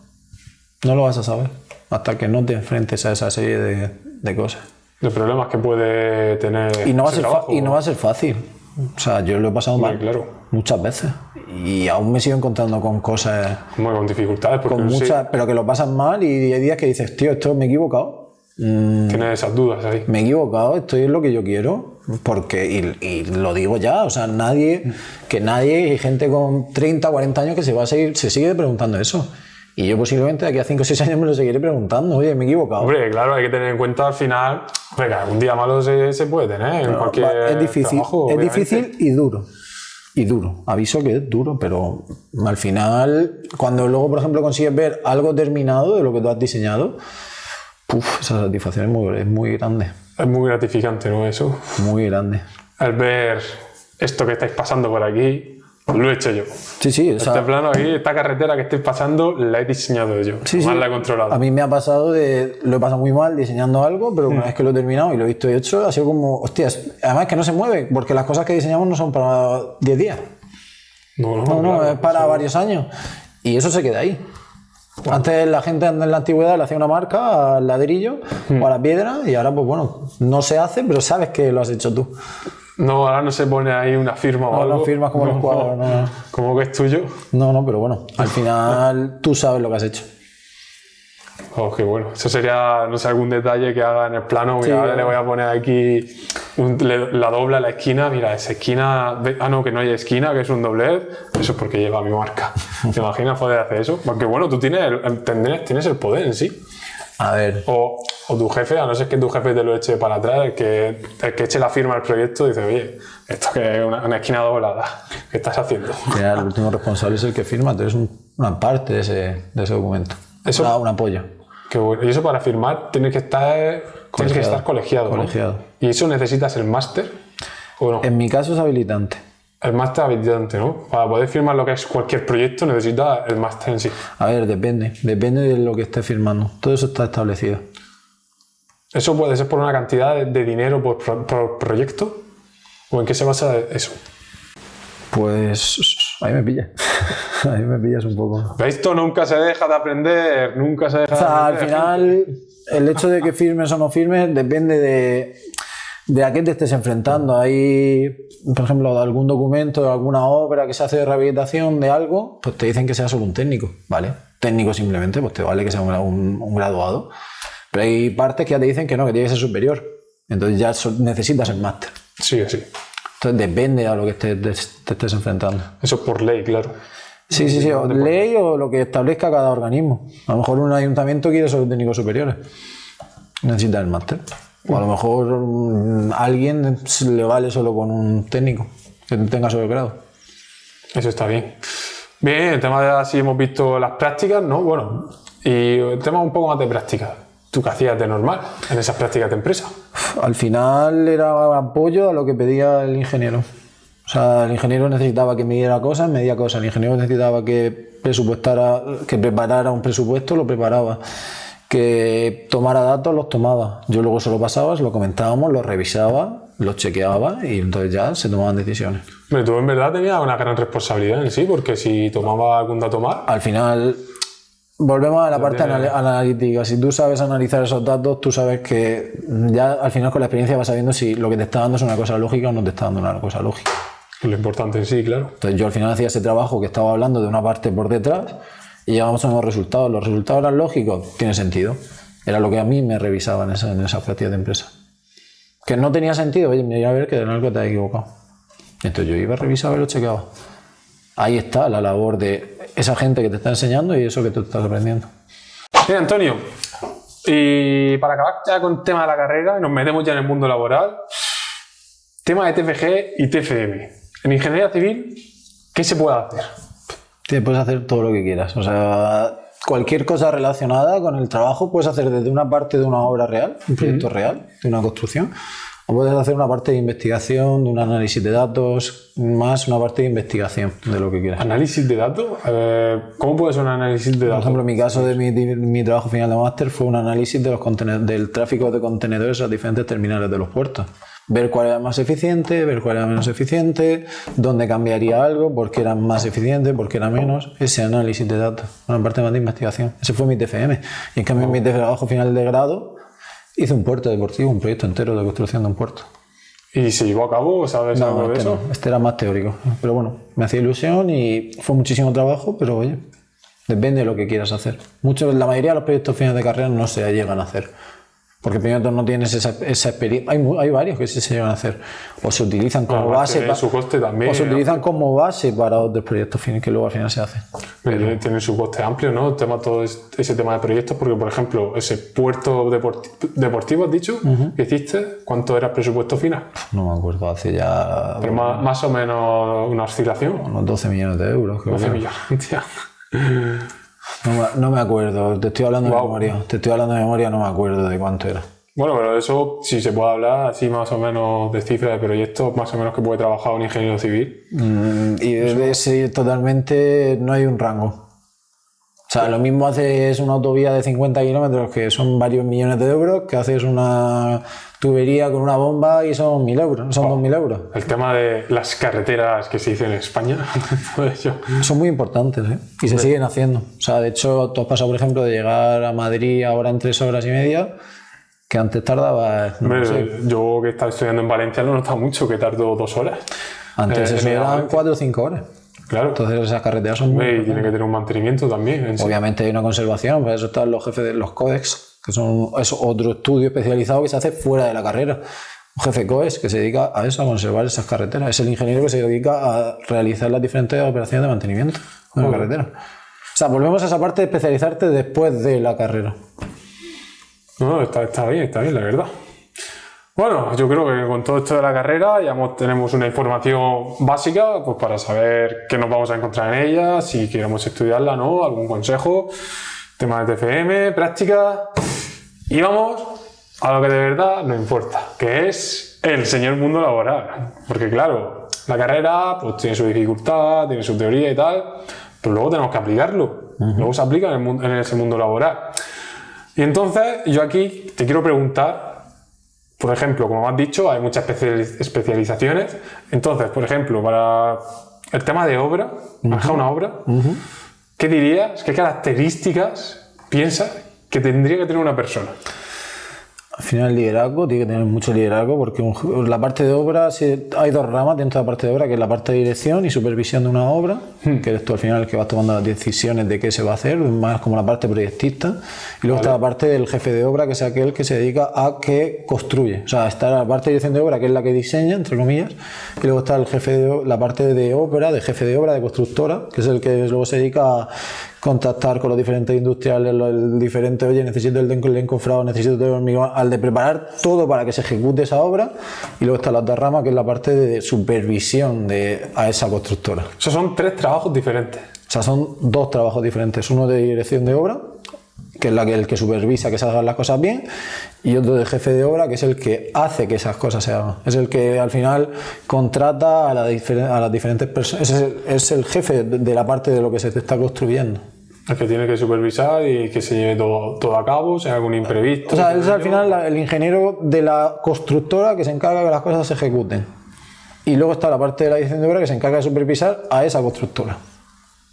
No lo vas a saber hasta que no te enfrentes a esa serie de cosas. De problemas que puede tener. Y no va a ser fácil. O sea, yo lo he pasado mal muchas veces. Y aún me sigo encontrando con cosas... Con dificultades. Con muchas, pero que lo pasan mal y hay días que dices, tío, esto me he equivocado. Tienes esas dudas ahí. Me he equivocado, estoy en lo que yo quiero. Porque, y lo digo ya, o sea, nadie, hay gente con 30, 40 años que se sigue preguntando eso. Y yo posiblemente de aquí a 5 o 6 años me lo seguiré preguntando, oye, me he equivocado. Hombre, claro, hay que tener en cuenta al final, que algún día malo se puede tener en cualquier es difícil, trabajo. Es difícil y duro. Y duro. Aviso que es duro, pero al final, cuando luego, por ejemplo, consigues ver algo terminado de lo que tú has diseñado, esa satisfacción es muy grande. Es muy gratificante, ¿no? Eso. Muy grande. El ver esto que estáis pasando por aquí, lo he hecho yo. Sí. Este plano aquí, esta carretera que estáis pasando, la he diseñado yo. Más la he controlado. A mí me ha pasado lo he pasado muy mal diseñando algo, pero una vez que lo he terminado y lo he visto y hecho, ha sido como, hostias, además que no se mueve, porque las cosas que diseñamos no son para 10 días. No, claro, es para varios años. Y eso se queda ahí. Bueno. Antes la gente en la antigüedad le hacía una marca al ladrillo o a la piedra y ahora pues bueno, no se hace, pero sabes que lo has hecho tú. No, ahora no se pone ahí una firma o algo. No firmas como los cuadros. No. Como que es tuyo. No, pero bueno, al final tú sabes lo que has hecho. Oh, qué bueno. Eso sería, no sé, algún detalle que haga en el plano. Mira, ahora le voy a poner aquí la dobla, la esquina. Mira, esa esquina... no, que no hay esquina, que es un doblez. Eso es porque lleva mi marca. ¿Te imaginas poder hacer eso? Porque bueno, tú tienes el poder en sí. A ver. O tu jefe, a no ser que tu jefe te lo eche para atrás, el que eche la firma al proyecto, dice, oye, esto que es una esquina doblada, ¿qué estás haciendo? Mira, el último responsable es el que firma, tú eres una parte de ese documento. Eso, un apoyo. Qué bueno. Y eso para firmar tienes que estar colegiado. Colegiado. ¿No? ¿Y eso necesitas el máster o no? En mi caso es habilitante. El máster habilitante, ¿no? Para poder firmar lo que es cualquier proyecto necesitas el máster en sí. A ver, depende de lo que estés firmando. Todo eso está establecido. ¿Eso puede ser por una cantidad de dinero por proyecto? ¿O en qué se basa eso? Pues ahí me pillas. Ahí me pillas un poco. Esto nunca se deja de aprender, nunca se deja de aprender. Al final, el hecho de que firmes o no firmes depende de a qué te estés enfrentando. Hay, por ejemplo, de algún documento, de alguna obra que se hace de rehabilitación de algo, pues te dicen que sea solo un técnico, ¿vale? Técnico simplemente, pues te vale que sea un graduado. Pero hay partes que ya te dicen que no, que tiene que ser superior. Entonces ya necesitas el máster. Sí o sí. Entonces depende a lo que te estés enfrentando. Eso por ley, claro. Sí, o ley o lo que establezca cada organismo. A lo mejor un ayuntamiento quiere solo técnicos superiores. necesitas el máster. O a lo mejor alguien le vale solo con un técnico que tenga solo el grado. Eso está bien. Bien, el tema de así hemos visto las prácticas, ¿no? Bueno, y el tema un poco más de práctica. ¿Tú qué hacías de normal en esas prácticas de empresa? Al final era apoyo a lo que pedía el ingeniero. O sea, el ingeniero necesitaba que midiera cosas, medía cosas. El ingeniero necesitaba que preparara un presupuesto, lo preparaba. Que tomara datos, los tomaba. Yo luego se lo pasaba, se lo comentábamos, lo revisaba, lo chequeaba y entonces ya se tomaban decisiones. Pero tú en verdad tenías una gran responsabilidad en sí, porque si tomaba algún dato mal... Al final, volvemos a la parte analítica. Si tú sabes analizar esos datos, tú sabes que ya al final con la experiencia vas sabiendo si lo que te está dando es una cosa lógica o no te está dando una cosa lógica. Lo importante en sí, claro. Entonces yo al final hacía ese trabajo que estaba hablando de una parte por detrás y llegábamos a unos resultados. Los resultados eran lógicos, tiene sentido. Era lo que a mí me revisaban en esas prácticas de empresa. Que no tenía sentido, oye, mira a ver que en algo te has equivocado. Entonces yo iba a revisar y lo chequeaba. Ahí está la labor de esa gente que te está enseñando y eso que tú estás aprendiendo. Bien, Antonio, y para acabar ya con el tema de la carrera, nos metemos ya en el mundo laboral. Tema de TFG y TFM. En ingeniería civil, ¿qué se puede hacer? Te puedes hacer todo lo que quieras. O sea, cualquier cosa relacionada con el trabajo puedes hacer desde una parte de una obra real, un proyecto real, de una construcción, o puedes hacer una parte de investigación, de un análisis de datos, más una parte de investigación de lo que quieras. ¿Análisis de datos? ¿Cómo puede ser un análisis de datos? Por ejemplo, en mi caso de mi trabajo final de máster fue un análisis de del tráfico de contenedores a los diferentes terminales de los puertos. Ver cuál era más eficiente, ver cuál era menos eficiente, dónde cambiaría algo, por qué era más eficiente, por qué era menos. Ese análisis de datos, una parte más de investigación. Ese fue mi TFM. Y en cambio, en mi trabajo final de grado, hice un puerto deportivo, un proyecto entero de construcción de un puerto. ¿Y se llevó a cabo? ¿Sabes algo de eso? No, este era más teórico. Pero bueno, me hacía ilusión y fue muchísimo trabajo, pero oye, depende de lo que quieras hacer. La mayoría de los proyectos finales de carrera no se llegan a hacer. Porque primero no tienes esa experiencia. Hay varios que sí se llegan a hacer. O se utilizan como base. Su coste también, o se utilizan como base para otros proyectos que luego al final se hacen. Pero tiene su coste amplio, ¿no? Todo ese tema de proyectos, porque por ejemplo, ese puerto deportivo, has dicho, que hiciste, ¿cuánto era el presupuesto final? No me acuerdo, hace ya. Pero más o menos una oscilación. Unos 12 millones de euros. 12 millones, tía. No me acuerdo, te estoy hablando de memoria, no me acuerdo de cuánto era. Bueno, pero de eso, si se puede hablar así más o menos de cifras de proyectos, más o menos que puede trabajar un ingeniero civil. Y de ese totalmente no hay un rango. O sea, lo mismo haces una autovía de 50 kilómetros que son varios millones de euros, que haces una tubería con una bomba y son 1.000 euros, son 2.000 euros. El tema de las carreteras que se dicen en España, son muy importantes, ¿eh? Y se siguen haciendo. O sea, de hecho, tú has pasado, por ejemplo, de llegar a Madrid ahora en 3 horas y media, que antes tardaba... Yo que estaba estudiando en Valencia no he notado mucho que tardo 2 horas. Antes eso eran 4 o 5 horas. Claro. Entonces esas carreteras son muy importantes. Tiene que tener un mantenimiento también. Obviamente hay una conservación, para eso están los jefes de los COEX, que son otro estudio especializado que se hace fuera de la carrera. Un jefe COEX que se dedica a eso, a conservar esas carreteras. Es el ingeniero que se dedica a realizar las diferentes operaciones de mantenimiento de la carretera. O sea, volvemos a esa parte de especializarte después de la carrera. No, está bien, la verdad. Bueno, yo creo que con todo esto de la carrera ya tenemos una información básica pues para saber qué nos vamos a encontrar en ella, si queremos estudiarla, ¿no? Algún consejo, temas de TFM, práctica. Y vamos a lo que de verdad nos importa, que es el señor mundo laboral. Porque claro, la carrera pues tiene su dificultad, tiene su teoría y tal, pero luego tenemos que aplicarlo. Luego se aplica en ese mundo laboral. Y entonces yo aquí te quiero preguntar, por ejemplo, como me has dicho, hay muchas especializaciones. Entonces, por ejemplo, para el tema de obra, manejar una obra, ¿qué dirías? ¿Qué características piensas que tendría que tener una persona? Al final el liderazgo, tiene que tener mucho liderazgo porque la parte de obra, hay 2 ramas dentro de la parte de obra, que es la parte de dirección y supervisión de una obra, que eres tú al final el que vas tomando las decisiones de qué se va a hacer, más como la parte proyectista, y luego está la parte del jefe de obra, que es aquel que se dedica a que construye. O sea, está la parte de dirección de obra, que es la que diseña, entre comillas, y luego está el jefe la parte de obra, de jefe de obra, de constructora, que es el que luego se dedica a contactar con los diferentes industriales, los diferentes, oye, necesito el encofrado, necesito el hormigón, al de preparar todo para que se ejecute esa obra. Y luego está la otra rama, que es la parte de supervisión a esa constructora. O sea, son 3 trabajos diferentes. O sea, son 2 trabajos diferentes. Uno de dirección de obra, que es el que supervisa que se hagan las cosas bien, y otro de jefe de obra, que es el que hace que esas cosas se hagan. Es el que al final contrata a las diferentes personas. Es el jefe de la parte de lo que se te está construyendo. El que tiene que supervisar y que se lleve todo a cabo, si hay algún imprevisto. O sea, es al final el ingeniero de la constructora que se encarga de que las cosas se ejecuten. Y luego está la parte de la dirección de obra que se encarga de supervisar a esa constructora.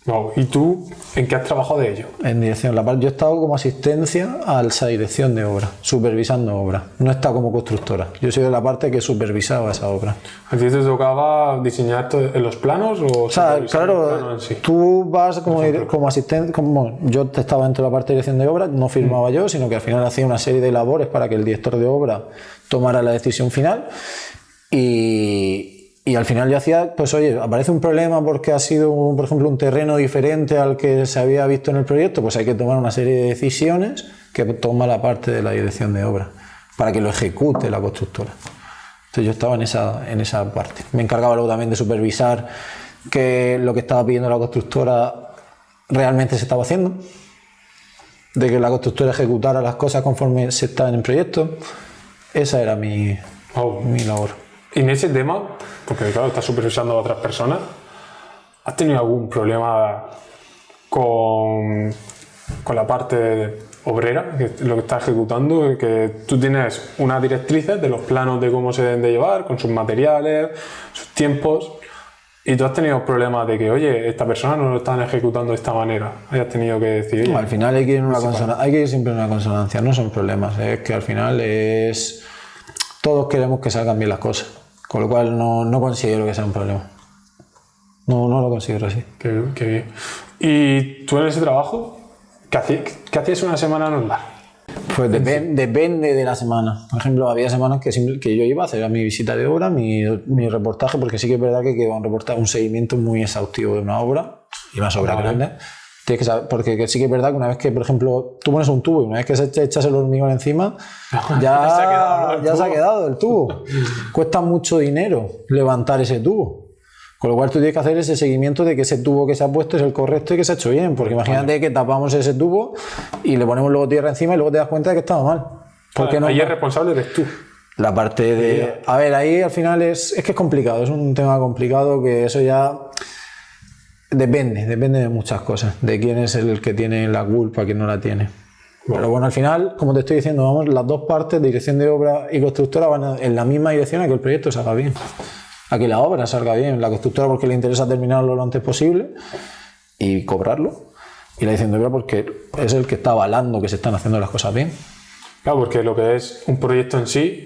Wow. ¿Y tú en qué has trabajado de ello? En dirección. Yo he estado como asistencia a esa dirección de obra, supervisando obra. No he estado como constructora. Yo soy de la parte que supervisaba esa obra. ¿A ti te tocaba diseñar en los planos o sea, claro, el plano en sí? Tú vas como asistente, yo estaba dentro de la parte de dirección de obra, no firmaba yo, sino que al final hacía una serie de labores para que el director de obra tomara la decisión final. Y al final yo hacía, pues oye, aparece un problema porque ha sido, por ejemplo, un terreno diferente al que se había visto en el proyecto, pues hay que tomar una serie de decisiones que toma la parte de la dirección de obra para que lo ejecute la constructora. Entonces yo estaba en esa parte. Me encargaba luego también de supervisar que lo que estaba pidiendo la constructora realmente se estaba haciendo, de que la constructora ejecutara las cosas conforme se estaba en el proyecto. Esa era mi labor. Y en ese tema, porque claro, estás supervisando a otras personas, ¿has tenido algún problema con la parte obrera, que es lo que estás ejecutando? Que tú tienes unas directrices de los planos de cómo se deben de llevar, con sus materiales, sus tiempos, y tú has tenido problemas de que, oye, esta persona no lo están ejecutando de esta manera. Hayas tenido que decir, oye, al final hay que ir siempre en una consonancia, no son problemas, es que al final es... Todos queremos que salgan bien las cosas. Con lo cual no considero que sea un problema. No lo considero así. Qué bien. ¿Y tú en ese trabajo, qué hacías una semana normal? Pues depende de la semana. Por ejemplo, había semanas que yo iba a hacer mi visita de obra, mi reportaje, porque sí que es verdad que queda un seguimiento muy exhaustivo de una obra y más obra grande. Tienes que saber, porque sí que es verdad que una vez que, por ejemplo, tú pones un tubo y una vez que echas el hormigón encima, ya se ha quedado el tubo. Cuesta mucho dinero levantar ese tubo. Con lo cual tú tienes que hacer ese seguimiento de que ese tubo que se ha puesto es el correcto y que se ha hecho bien. Porque imagínate que tapamos ese tubo y le ponemos luego tierra encima y luego te das cuenta de que estaba mal. Ahí el responsable eres tú. La parte de... A ver, ahí al final es que es complicado. Es un tema complicado que eso ya... Depende de muchas cosas, de quién es el que tiene la culpa, quién no la tiene. Pero bueno, al final, como te estoy diciendo, las dos partes, dirección de obra y constructora, van en la misma dirección a que el proyecto salga bien, a que la obra salga bien. La constructora porque le interesa terminarlo lo antes posible y cobrarlo, y la dirección de obra porque es el que está avalando que se están haciendo las cosas bien. Claro, porque lo que es un proyecto en sí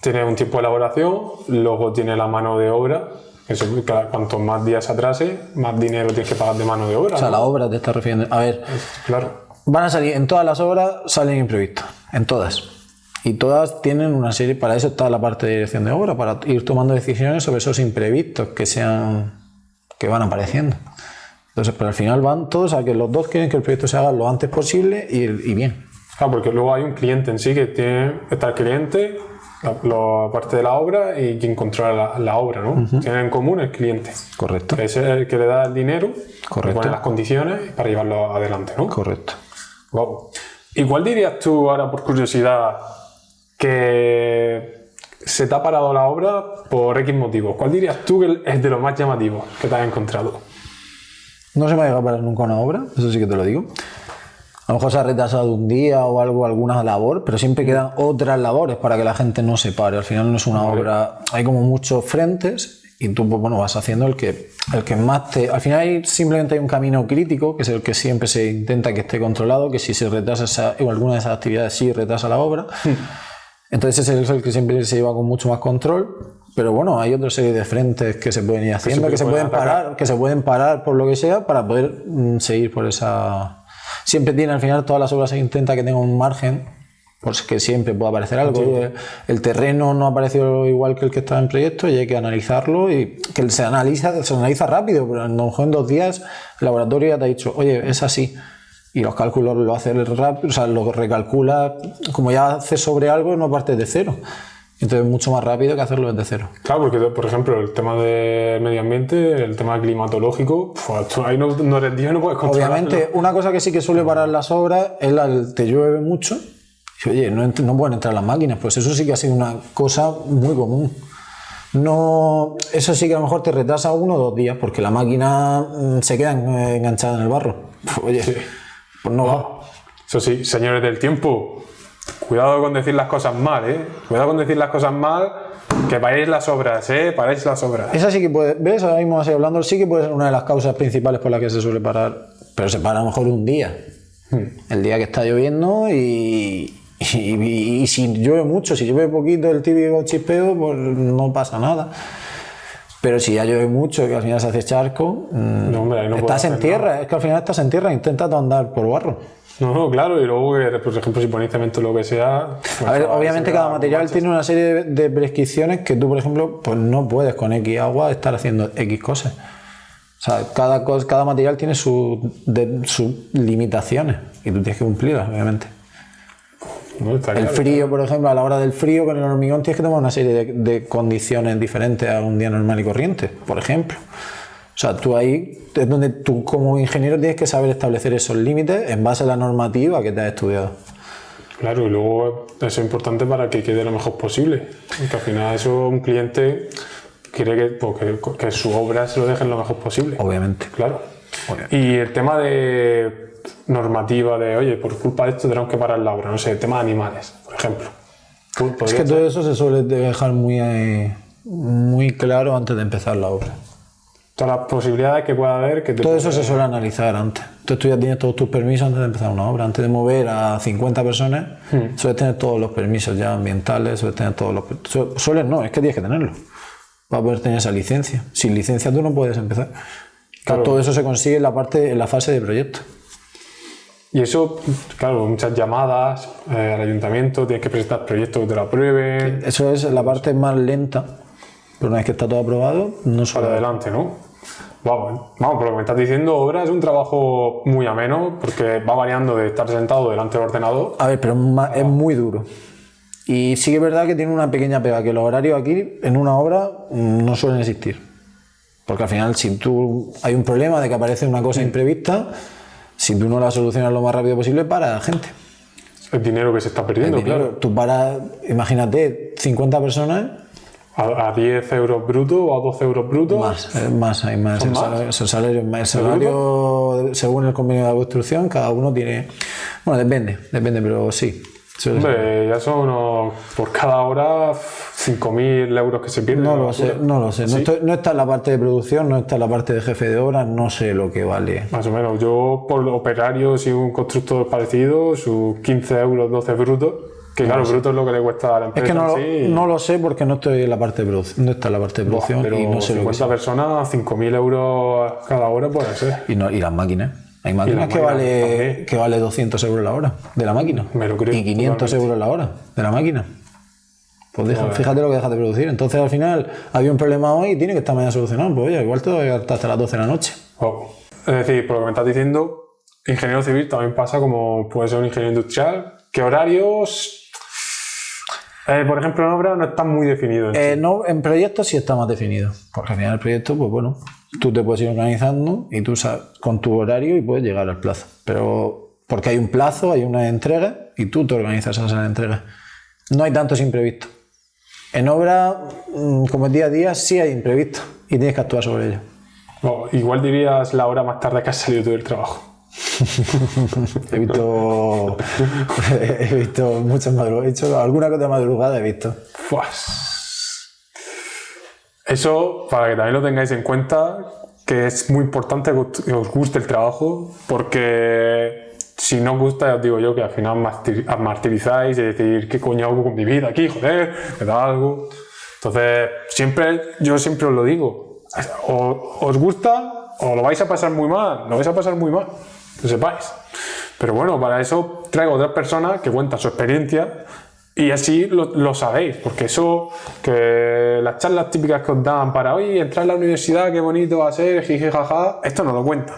tiene un tiempo de elaboración, luego tiene la mano de obra. Eso, cuanto más días se atrase, más dinero tienes que pagar de mano de obra. O sea, la obra te está refiriendo. A ver, claro. Van a salir, en todas las obras salen imprevistos, en todas. Y todas tienen una serie, para eso está la parte de dirección de obra, para ir tomando decisiones sobre esos imprevistos que van apareciendo. Entonces, pero al final van todos a que los dos quieren que el proyecto se haga lo antes posible y bien. Claro, porque luego hay un cliente en sí que está el cliente, la parte de la obra y quien controla la obra, ¿no? Tienen en común el cliente. Correcto. Que es el que le da el dinero, correcto, le pone las condiciones para llevarlo adelante, ¿no? Correcto. Wow. ¿Y cuál dirías tú, ahora por curiosidad, que se te ha parado la obra por X motivos? ¿Cuál dirías tú que es de los más llamativos que te has encontrado? No se me ha llegado a parar nunca una obra, eso sí que te lo digo. A lo mejor se ha retrasado un día o algo, alguna labor, pero siempre quedan otras labores para que la gente no se pare. Al final no es una obra, hay como muchos frentes y tú pues, vas haciendo el que más te... Al final simplemente hay un camino crítico, que es el que siempre se intenta que esté controlado, que si se retrasa o alguna de esas actividades sí retrasa la obra. Entonces ese es el que siempre se lleva con mucho más control. Pero bueno, hay otra serie de frentes que se pueden ir haciendo, que se pueden parar por lo que sea para poder seguir por esa... Siempre tiene, al final, todas las obras se intenta que tengan un margen Porque siempre puede aparecer algo. El terreno no ha aparecido igual que el que estaba en proyecto y hay que analizarlo y que se analiza rápido, pero a lo mejor en 2 días el laboratorio ya te ha dicho, oye, es así. Y los cálculos lo hace rápido, o sea, lo recalcula, como ya hace sobre algo, no parte de cero. Entonces es mucho más rápido que hacerlo desde cero. Claro, porque por ejemplo el tema del medio ambiente, el tema climatológico, pues, ahí no eres Dios, no puedes controlarlo. Obviamente, una cosa que sí que suele parar las obras es te llueve mucho y oye, no pueden entrar las máquinas, pues eso sí que ha sido una cosa muy común. No, eso sí que a lo mejor te retrasa 1 o 2 días porque la máquina se queda enganchada en el barro. Oye, sí. Pues no va. Eso sí, señores del tiempo, cuidado con decir las cosas mal, Cuidado con decir las cosas mal, que paréis las obras, paréis las obras. Esa sí que puede, ¿ves? Ahora mismo así hablando, sí que puede ser una de las causas principales por las que se suele parar, pero se para a lo mejor un día. El día que está lloviendo y si llueve mucho, si llueve poquito el típico chispeo, pues no pasa nada. Pero si ya llueve mucho y al final se hace charco, estás en tierra, es que al final estás en tierra, intentas andar por barro. No, claro, y luego, por ejemplo, si ponéis cemento o lo que sea... Pues a ver, obviamente cada material tiene una serie de prescripciones que tú, por ejemplo, pues no puedes con X agua estar haciendo X cosas. O sea, cada material tiene sus limitaciones y tú tienes que cumplirlas, obviamente. No, el frío, por ejemplo, a la hora del frío con el hormigón tienes que tomar una serie de condiciones diferentes a un día normal y corriente, por ejemplo. O sea, tú ahí es donde tú como ingeniero tienes que saber establecer esos límites en base a la normativa que te has estudiado. Claro, y luego eso es importante para que quede lo mejor posible. Porque al final eso un cliente quiere que su obra se lo dejen lo mejor posible. Obviamente. Claro. Obviamente. Y el tema de normativa de, oye, por culpa de esto tenemos que parar la obra, no sé, el tema de animales, por ejemplo. Es que todo eso se suele dejar muy claro antes de empezar la obra. Todas las posibilidades que pueda haber. Todo eso se suele analizar antes. Entonces tú ya tienes todos tus permisos antes de empezar una obra. Antes de mover a 50 personas, sueles tener todos los permisos ya ambientales, sueles tener todos los... Sueles no, es que tienes que tenerlo para poder tener esa licencia. Sin licencia tú no puedes empezar. Claro. Todo eso se consigue en la fase de proyecto. Y eso, claro, muchas llamadas al ayuntamiento, tienes que presentar proyectos que te lo aprueben. Eso es la parte más lenta, pero una vez que está todo aprobado, no solo... Para adelante, ¿no? Vamos, por lo que me estás diciendo, obra es un trabajo muy ameno, porque va variando de estar sentado delante del ordenador. A ver, pero es muy duro. Y sí que es verdad que tiene una pequeña pega, que los horarios aquí, en una obra, no suelen existir. Porque al final, si hay un problema de que aparece una cosa imprevista, si tú no la solucionas lo más rápido posible, para la gente. El dinero que se está perdiendo, claro. Tú imagínate, 50 personas... ¿A 10 euros brutos o a 12 euros brutos? Más. El salario, según el convenio de construcción, cada uno tiene... Bueno, depende, pero sí. Hombre, ya son por cada hora 5.000 euros que se pierden. No lo sé. ¿Sí? No está en la parte de producción, no está en la parte de jefe de obra, no sé lo que vale. Más o menos. Yo, por operarios y un constructor parecido, sus 15 euros, 12 brutos. Que claro, bruto es lo que le cuesta a la empresa. Es que no lo sé porque no estoy en la parte de producción. No está en la parte de producción. Pero y no sé 50 personas, 5.000 euros cada hora puede ser. Y las máquinas. Hay máquinas que vale 200 euros la hora de la máquina. Me lo creo. Y 500 euros la hora de la máquina. Pues fíjate lo que dejas de producir. Entonces al final había un problema hoy y tiene que estar mañana solucionado. Pues oye, igual te voy hasta las 12 de la noche. Oh. Es decir, por lo que me estás diciendo, ingeniero civil también pasa como puede ser un ingeniero industrial. ¿Qué horarios? Por ejemplo, en obra no está muy definido. No, en proyectos sí está más definido. Porque al final el proyecto, pues bueno, tú te puedes ir organizando y tú sabes con tu horario y puedes llegar al plazo. Pero porque hay un plazo, hay una entrega y tú te organizas a esa entrega. No hay tantos imprevistos. En obra, como es día a día, sí hay imprevistos y tienes que actuar sobre ello. Igual dirías la hora más tarde que has salido tú del trabajo. He visto muchas madrugadas. He hecho alguna cosa de madrugada, he visto. Eso, para que también lo tengáis en cuenta, que es muy importante que os guste el trabajo, porque si no os gusta, ya os digo yo que al final martirizáis y decir, ¿qué coño hago con mi vida aquí? Joder, me da algo. Entonces, yo siempre os lo digo, o os gusta o lo vais a pasar muy mal, que sepáis. Pero bueno, para eso traigo otras personas que cuentan su experiencia y así lo sabéis, porque eso, que las charlas típicas que os dan para hoy entrar a la universidad, qué bonito va a ser, jiji, jaja, esto no lo cuentan.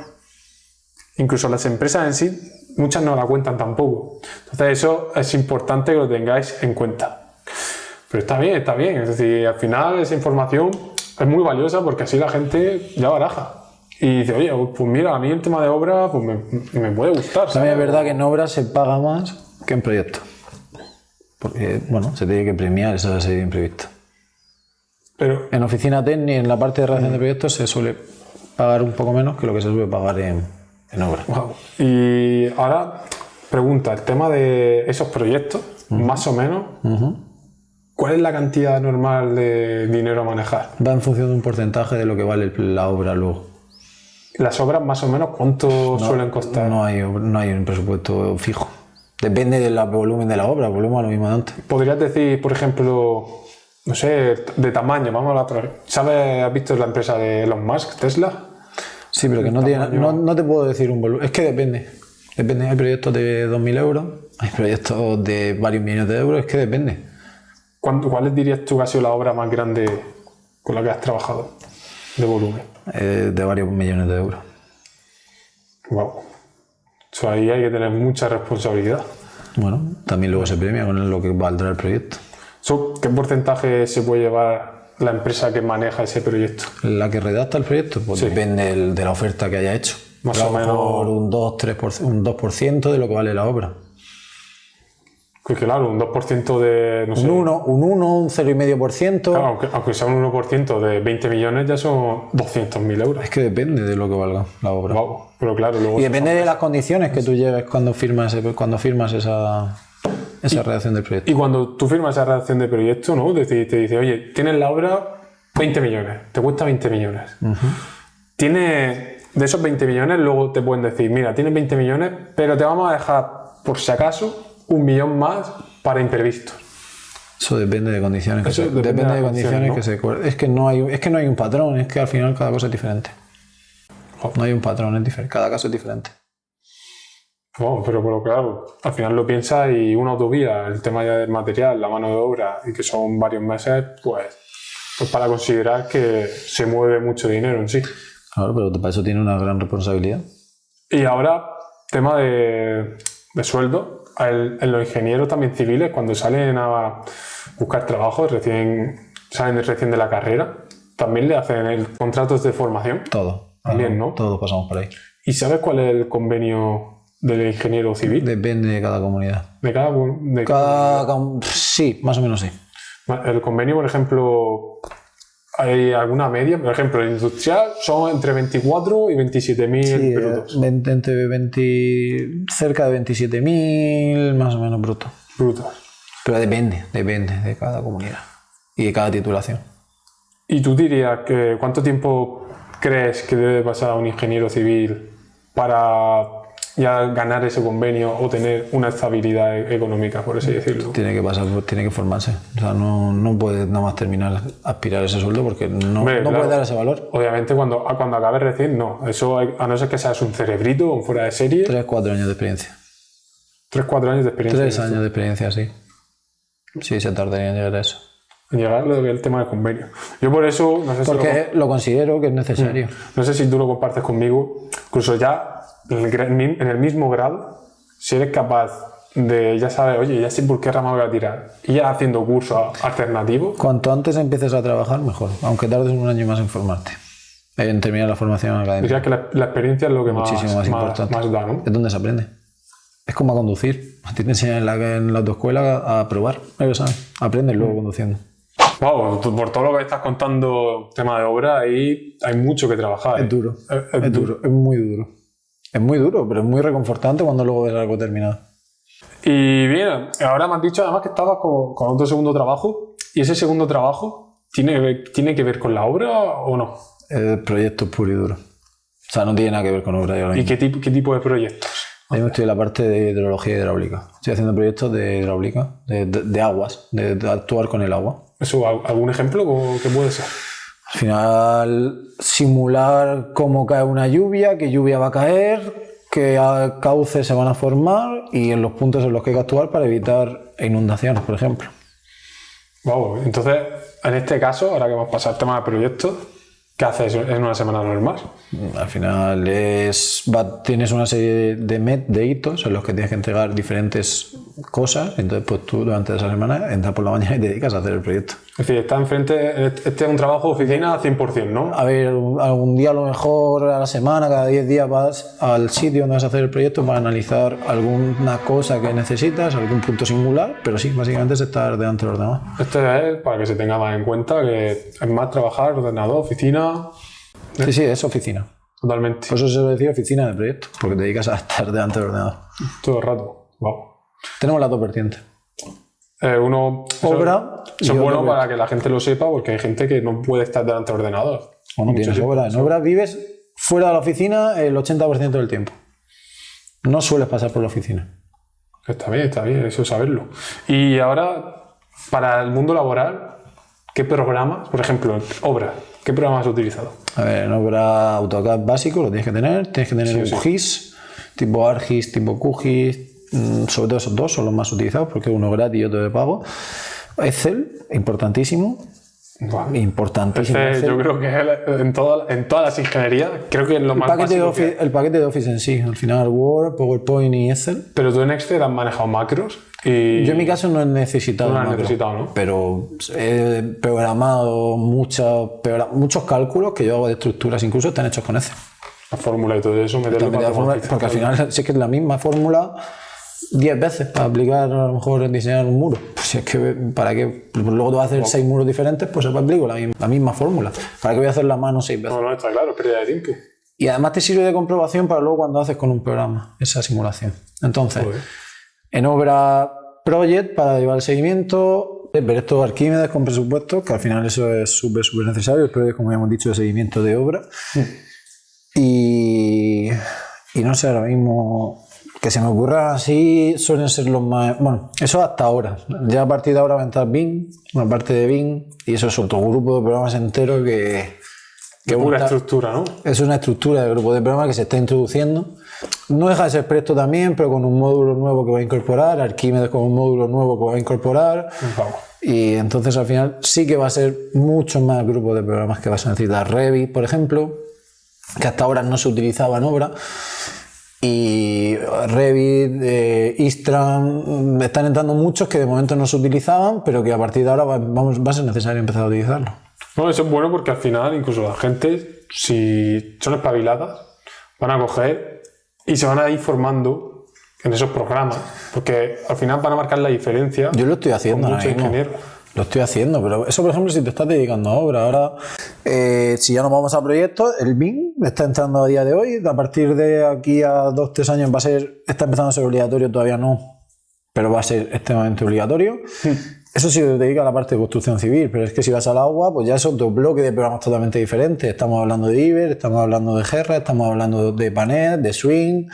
Incluso las empresas en sí, muchas no la cuentan tampoco. Entonces eso es importante que lo tengáis en cuenta. Pero está bien, es decir, al final esa información es muy valiosa porque así la gente ya baraja. Y dice, oye, pues mira, a mí el tema de obra pues me puede gustar. También es verdad que en obra se paga más que en proyectos. Porque, bueno, se tiene que premiar esa serie de imprevistos. Pero en oficina técnica, en la parte de redacción de proyectos, se suele pagar un poco menos que lo que se suele pagar en obra. Wow. Y ahora, pregunta, el tema de esos proyectos, más o menos, ¿cuál es la cantidad normal de dinero a manejar? Va en función de un porcentaje de lo que vale la obra luego. ¿Las obras más o menos cuánto suelen costar? No hay un presupuesto fijo. Depende del volumen de la obra, volvemos a lo mismo de antes. ¿Podrías decir, por ejemplo, no sé, de tamaño? Vamos a la otra. ¿Sabes, has visto la empresa de Elon Musk, Tesla? Sí, pero que no te puedo decir un volumen. Es que depende. Depende. Hay proyectos de 2.000 euros, hay proyectos de varios millones de euros, es que depende. ¿Cuál dirías tú que ha sido la obra más grande con la que has trabajado de volumen? De varios millones de euros. Wow. Eso ahí hay que tener mucha responsabilidad. Bueno, también luego se premia con lo que valdrá el proyecto. ¿Qué porcentaje se puede llevar la empresa que maneja ese proyecto? La que redacta el proyecto, pues depende de la oferta que haya hecho. Más o menos por un 2% de lo que vale la obra. Pues claro, un 2% de, no sé... Un 0,5%. Claro, aunque sea un 1% de 20 millones ya son 200.000 euros. Es que depende de lo que valga la obra. Wow, pero claro, luego... Y depende de las condiciones que tú lleves cuando firmas esa redacción del proyecto. Y cuando tú firmas esa redacción de proyecto, ¿no? Te dice, oye, tienes la obra 20 millones, te cuesta 20 millones. De esos 20 millones, luego te pueden decir, mira, tienes 20 millones, pero te vamos a dejar, por si acaso, 1 millón más para imprevistos. Eso depende de condiciones. Depende de condiciones, ¿no? Es que no hay un patrón, es que al final cada cosa es diferente. No hay un patrón, es diferente. Cada caso es diferente. Oh, pero claro, al final lo piensas y una autovía, el tema ya del material, la mano de obra y que son varios meses, pues para considerar que se mueve mucho dinero en sí. Claro, pero para eso tiene una gran responsabilidad. Y ahora, tema de sueldo. En los ingenieros también civiles, cuando salen a buscar trabajo, salen recién de la carrera, también le hacen contratos de formación. Todo. También, ¿no? Todos pasamos por ahí. ¿Y sabes cuál es el convenio del ingeniero civil? Depende de cada comunidad. Sí, más o menos sí. El convenio, por ejemplo, ¿hay alguna media? Por ejemplo, el industrial son entre 24 y 27.000 brutos. Cerca de 27.000 más o menos brutos. Pero depende de cada comunidad y de cada titulación. ¿Y tú dirías que cuánto tiempo crees que debe pasar un ingeniero civil para ya ganar ese convenio o tener una estabilidad económica, por así decirlo? Tiene que formarse. O sea, no puede nada más terminar aspirar a ese sueldo porque no puede dar ese valor. Obviamente cuando acabes recién, no. Eso a no ser que seas un cerebrito o un fuera de serie. 3-4 años de experiencia. 3-4 años de experiencia. 3 años de experiencia, sí. Sí, se tardaría en llegar a eso. En llegar el tema del convenio. Yo por eso, no sé si... Porque lo considero que es necesario. No sé si tú lo compartes conmigo. Incluso ya en el mismo grado, si eres capaz de, ya sabes, oye, ya sé por qué rama voy a tirar, y ya haciendo cursos alternativos. Cuanto antes empieces a trabajar, mejor, aunque tardes un año más en formarte, en terminar la formación académica. Diría que la experiencia es lo que muchísimo más importante. Más da, ¿no? Es donde se aprende. Es como a conducir. A ti te enseñan en la autoescuela a probar, lo sabes. Aprendes luego conduciendo. Wow, por todo lo que estás contando, tema de obra, ahí hay mucho que trabajar. Es duro. Es duro, es muy duro. Es muy duro, pero es muy reconfortante cuando luego ves algo terminado. Y bien, ahora me has dicho además que estabas con otro segundo trabajo. ¿Y ese segundo trabajo tiene que ver con la obra o no? Proyectos puro y duro. O sea, no tiene nada que ver con obra. ¿Y qué tipo de proyectos? Yo estoy en la parte de hidrología e hidráulica. Estoy haciendo proyectos de hidráulica, de aguas, de actuar con el agua. ¿Eso, algún ejemplo que puede ser? Al final, simular cómo cae una lluvia, qué lluvia va a caer, qué cauces se van a formar y en los puntos en los que hay que actuar para evitar inundaciones, por ejemplo. Wow, entonces, en este caso, ahora que vamos a pasar al tema de proyectos, ¿qué haces en una semana normal? Al final tienes una serie de hitos en los que tienes que entregar diferentes cosas, entonces pues tú durante esa semana entras por la mañana y te dedicas a hacer el proyecto. Es decir, está enfrente, este es un trabajo de oficina 100%, ¿no? A ver, algún día a lo mejor a la semana, cada 10 días vas al sitio donde vas a hacer el proyecto para analizar alguna cosa que necesitas, algún punto singular, pero sí, básicamente es estar delante del ordenador. Esto es para que se tenga más en cuenta que es más trabajar, ordenador, oficina... Sí, es oficina. Totalmente. Por eso se suele decir oficina de proyecto, porque te dedicas a estar delante del ordenador. Todo el rato. Wow. Tenemos las dos vertientes. Obra. Eso es bueno para que la gente lo sepa, porque hay gente que no puede estar delante del ordenador. O no tienes obra. En obra vives fuera de la oficina el 80% del tiempo. No sueles pasar por la oficina. Está bien, eso saberlo. Y ahora, para el mundo laboral, ¿qué programas, por ejemplo, obra, qué programas has utilizado? A ver, en obra AutoCAD básico lo tienes que tener un GIS, tipo ArcGIS, tipo QGIS, sobre todo esos dos son los más utilizados porque uno es gratis y otro de pago. Excel, importantísimo. Wow. Importantísimo. Excel. Yo creo que en todas las ingenierías, creo que es lo más básico. El paquete de Office en sí, al final Word, PowerPoint y Excel. Pero tú en Excel has manejado macros y... Yo en mi caso no he necesitado macros, ¿no? Pero he programado muchos cálculos que yo hago de estructuras, incluso están hechos con Excel. La fórmula y todo eso, meterlo para porque al final sí que es la misma fórmula 10 veces para aplicar, a lo mejor diseñar un muro. Pues si es que para qué, luego tú vas a hacer 6 muros diferentes, pues se aplico la misma fórmula. ¿Para qué voy a hacer la mano 6 veces? No, está claro, pérdida de tiempo. Y además te sirve de comprobación para luego cuando haces con un programa esa simulación. Entonces, en obra project para llevar el seguimiento, ver estos Arquímedes con presupuestos, que al final eso es súper necesario. El project, como ya hemos dicho, de seguimiento de obra. Y no sé, ahora mismo que se me ocurra así suelen ser los más... Bueno, eso hasta ahora. Ya a partir de ahora va a entrar Bing, una parte de Bing, y eso es otro grupo de programas entero que pura estructura, ¿no? Es una estructura de grupo de programas que se está introduciendo. No deja de ser Presto también, pero con un módulo nuevo que va a incorporar, Arquímedes con un módulo nuevo que va a incorporar. Y entonces al final sí que va a ser mucho más grupo de programas que vas a necesitar. Revit, por ejemplo, que hasta ahora no se utilizaba en obra. Y Revit, Istran, están entrando muchos que de momento no se utilizaban, pero que a partir de ahora va a ser necesario empezar a utilizarlo. No, eso es bueno porque al final incluso la gente, si son espabiladas, van a coger y se van a ir formando en esos programas, porque al final van a marcar la diferencia. Yo lo estoy haciendo ahora mismo. Lo estoy haciendo, pero eso, por ejemplo, si te estás dedicando a obra. Ahora, si ya nos vamos a proyectos, el BIM está entrando a día de hoy. A partir de aquí a 2-3 años está empezando a ser obligatorio, todavía no, pero va a ser extremadamente obligatorio. Eso sí se dedica a la parte de construcción civil, pero es que si vas al agua, pues ya es otro bloque de programas totalmente diferentes. Estamos hablando de Iber, estamos hablando de Gerra, estamos hablando de Panet, de Swing,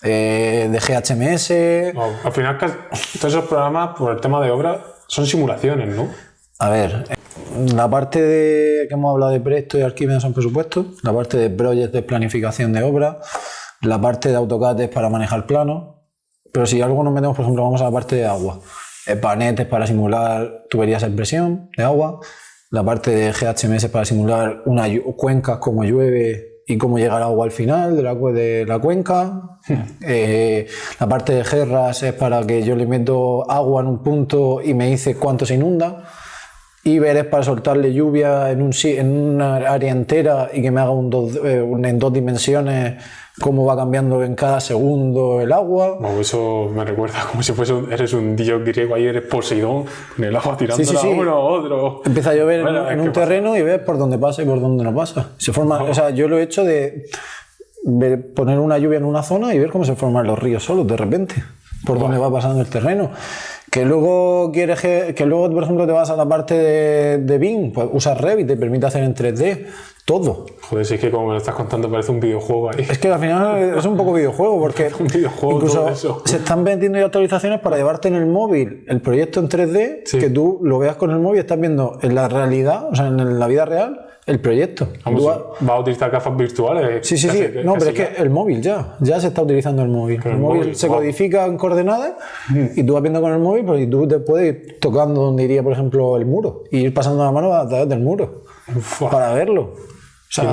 de GHMS... No, al final, todos esos programas, por el tema de obra, son simulaciones, ¿no? A ver, la parte que hemos hablado de Presto y Arquímedes son presupuestos, la parte de Project es planificación de obra, la parte de AutoCAD es para manejar planos, pero si algo nos metemos, por ejemplo, vamos a la parte de agua. Panet es para simular tuberías a presión de agua, la parte de GHMS es para simular cuencas, cómo llueve y cómo llega el agua al final de la cuenca. La parte de Gerras es para que yo le meto agua en un punto y me dice cuánto se inunda. Iber es para soltarle lluvia en una área entera y que me haga en 2 dimensiones cómo va cambiando en cada segundo el agua. Bueno, eso me recuerda como si eres un dios griego, ahí eres Poseidón, con el agua tirándola uno a otro. Empieza a llover en un terreno y ves por dónde pasa y por dónde no pasa. Se forma, o sea, yo lo he hecho de poner una lluvia en una zona y ver cómo se forman los ríos solos de repente, por dónde va pasando el terreno. Que luego, por ejemplo, te vas a la parte de BIM, pues usas Revit, te permite hacer en 3D. todo. Joder, si es que como me lo estás contando parece un videojuego ahí. Es que al final es un poco videojuego, porque Un videojuego, incluso todo eso. se están vendiendo ya actualizaciones para llevarte en el móvil el proyecto en 3D, Sí. que tú lo veas con el móvil y estás viendo en la realidad, o sea, en la vida real, el proyecto. Vamos, Tú va a utilizar gafas virtuales. Sí. No, pero es que el móvil ya se está utilizando el móvil. Con El el móvil móvil, se wow. codifica en coordenadas y tú vas viendo con el móvil, pues, y tú te puedes ir tocando donde iría, por ejemplo, el muro y ir pasando la mano a través del muro Uf, para verlo. O sea, qué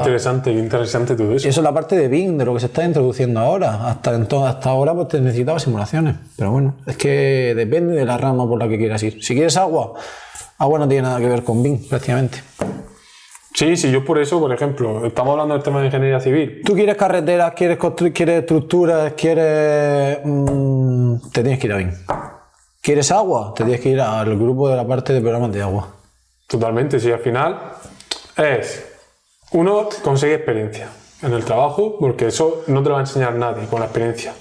interesante todo eso. y eso es la parte de Bing, de lo que se está introduciendo ahora. Hasta ahora pues te necesitaba simulaciones. Pero bueno, es que depende de la rama por la que quieras ir. Si quieres agua no tiene nada que ver con Bing, prácticamente. Sí, yo por eso, por ejemplo, estamos hablando del tema de ingeniería civil. Tú quieres carreteras, quieres estructuras, quieres... te tienes que ir a Bing. ¿Quieres agua? Te tienes que ir al grupo de la parte de programas de agua. Totalmente, sí, al final es... Uno, conseguir experiencia en el trabajo, porque eso no te lo va a enseñar nadie con la experiencia.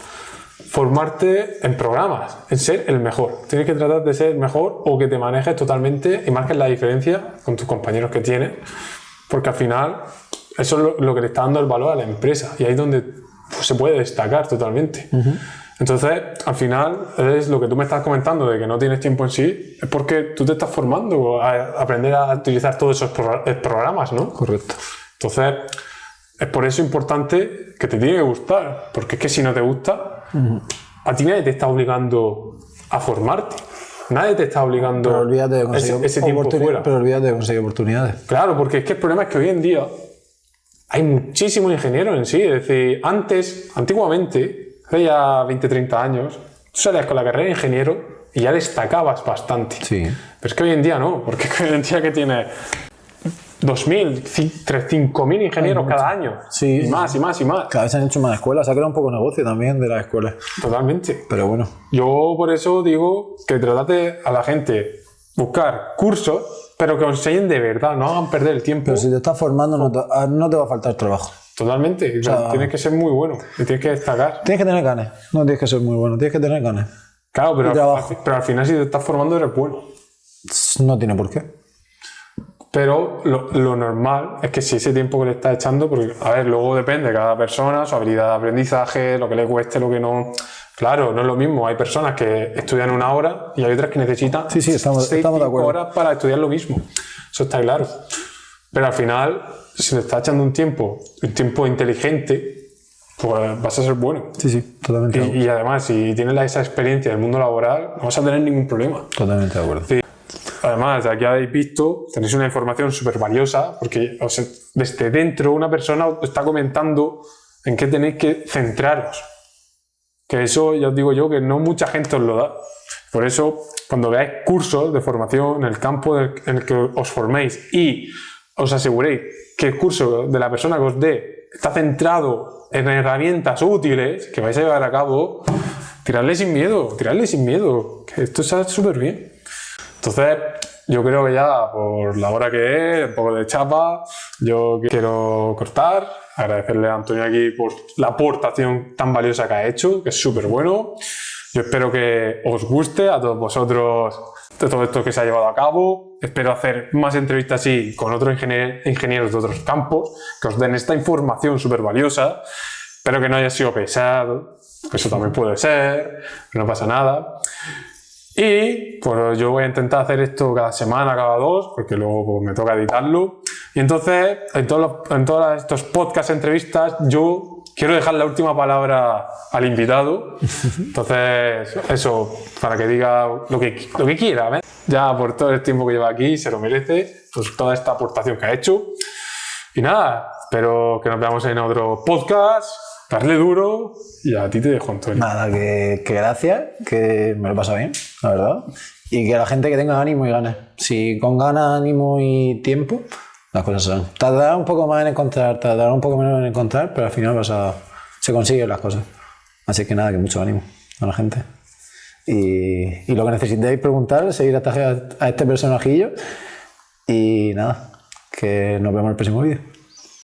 Formarte en programas, en ser el mejor. Tienes que tratar de ser el mejor o que te manejes totalmente y marques la diferencia con tus compañeros que tienes, porque al final eso es lo que le está dando el valor a la empresa y ahí es donde pues, se puede destacar totalmente. Entonces, al final, es lo que tú me estás comentando de que no tienes tiempo en sí, es porque tú te estás formando a aprender a utilizar todos esos programas, ¿no? Correcto. Entonces, es por eso importante que te tiene que gustar, porque es que si no te gusta, a ti nadie te está obligando a formarte. Nadie te está obligando Pero olvídate de conseguir ese tiempo fuera. Pero olvídate de conseguir oportunidades. Claro, porque es que el problema es que hoy en día hay muchísimos ingenieros en sí. Es decir, antiguamente, hace ya 20, 30 años, tú salías con la carrera de ingeniero y ya destacabas bastante. Sí. Pero es que hoy en día no, porque hoy en día que tiene 2.000, 5.000 ingenieros cada año. Sí, y más, y más, y más. Cada vez se han hecho más escuelas, se ha creado un poco negocio también de las escuelas. Totalmente. Pero bueno. Yo por eso digo que tratate a la gente buscar cursos, pero que os enseñen de verdad, no hagan perder el tiempo. Pero si te estás formando no te va a faltar trabajo. Totalmente. Tienes que ser muy bueno y tienes que destacar. Tienes que tener ganas. No tienes que ser muy bueno, tienes que tener ganas. Claro, Y trabajo. pero al final si te estás formando eres bueno. No tiene por qué. Pero lo normal es que si ese tiempo que le estás echando, porque, a ver, luego depende de cada persona, su habilidad de aprendizaje, lo que le cueste, lo que no. Claro, no es lo mismo. Hay personas que estudian 1 hora y hay otras que necesitan Sí, estamos de 5 acuerdo. horas para estudiar lo mismo. Eso está claro. Pero al final, si le estás echando un tiempo inteligente, pues vas a ser bueno. Sí, totalmente de acuerdo. Y además, si tienes esa experiencia del mundo laboral, no vas a tener ningún problema. Totalmente de acuerdo. Sí. Además, aquí habéis visto, tenéis una información súper valiosa, porque desde dentro una persona os está comentando en qué tenéis que centraros. Que eso ya os digo yo que no mucha gente os lo da. Por eso, cuando veáis cursos de formación en el campo en el que os forméis y os aseguréis que el curso de la persona que os dé está centrado en herramientas útiles que vais a llevar a cabo, tiradle sin miedo, que esto está súper bien. Entonces, yo creo que ya por la hora que es, un poco de chapa, yo quiero cortar, agradecerle a Antonio aquí por la aportación tan valiosa que ha hecho, que es súper bueno. Yo espero que os guste a todos vosotros de todo esto que se ha llevado a cabo. Espero hacer más entrevistas así con otros ingenieros de otros campos, que os den esta información súper valiosa. Espero que no haya sido pesado, que eso también puede ser, no pasa nada. Y pues yo voy a intentar hacer esto cada semana, cada 2, porque luego pues, me toca editarlo. Y entonces, en todos estos podcasts, entrevistas, yo quiero dejar la última palabra al invitado. Entonces, eso, para que diga lo que quiera, ¿ves? Ya por todo el tiempo que lleva aquí, se lo merece, pues toda esta aportación que ha hecho. Y nada, espero que nos veamos en otro podcast. Darle duro y a ti te dejo, Antonio. Nada, que gracias, que me lo pasa bien, la verdad. Y que la gente que tenga ánimo y ganas. Si con ganas, ánimo y tiempo, las cosas se dan. Tardará un poco más en encontrar, tardará un poco menos en encontrar, pero al final se consiguen las cosas. Así que nada, que mucho ánimo a la gente. Y lo que necesitéis preguntar, seguir a este personajillo. Y nada, que nos vemos en el próximo vídeo.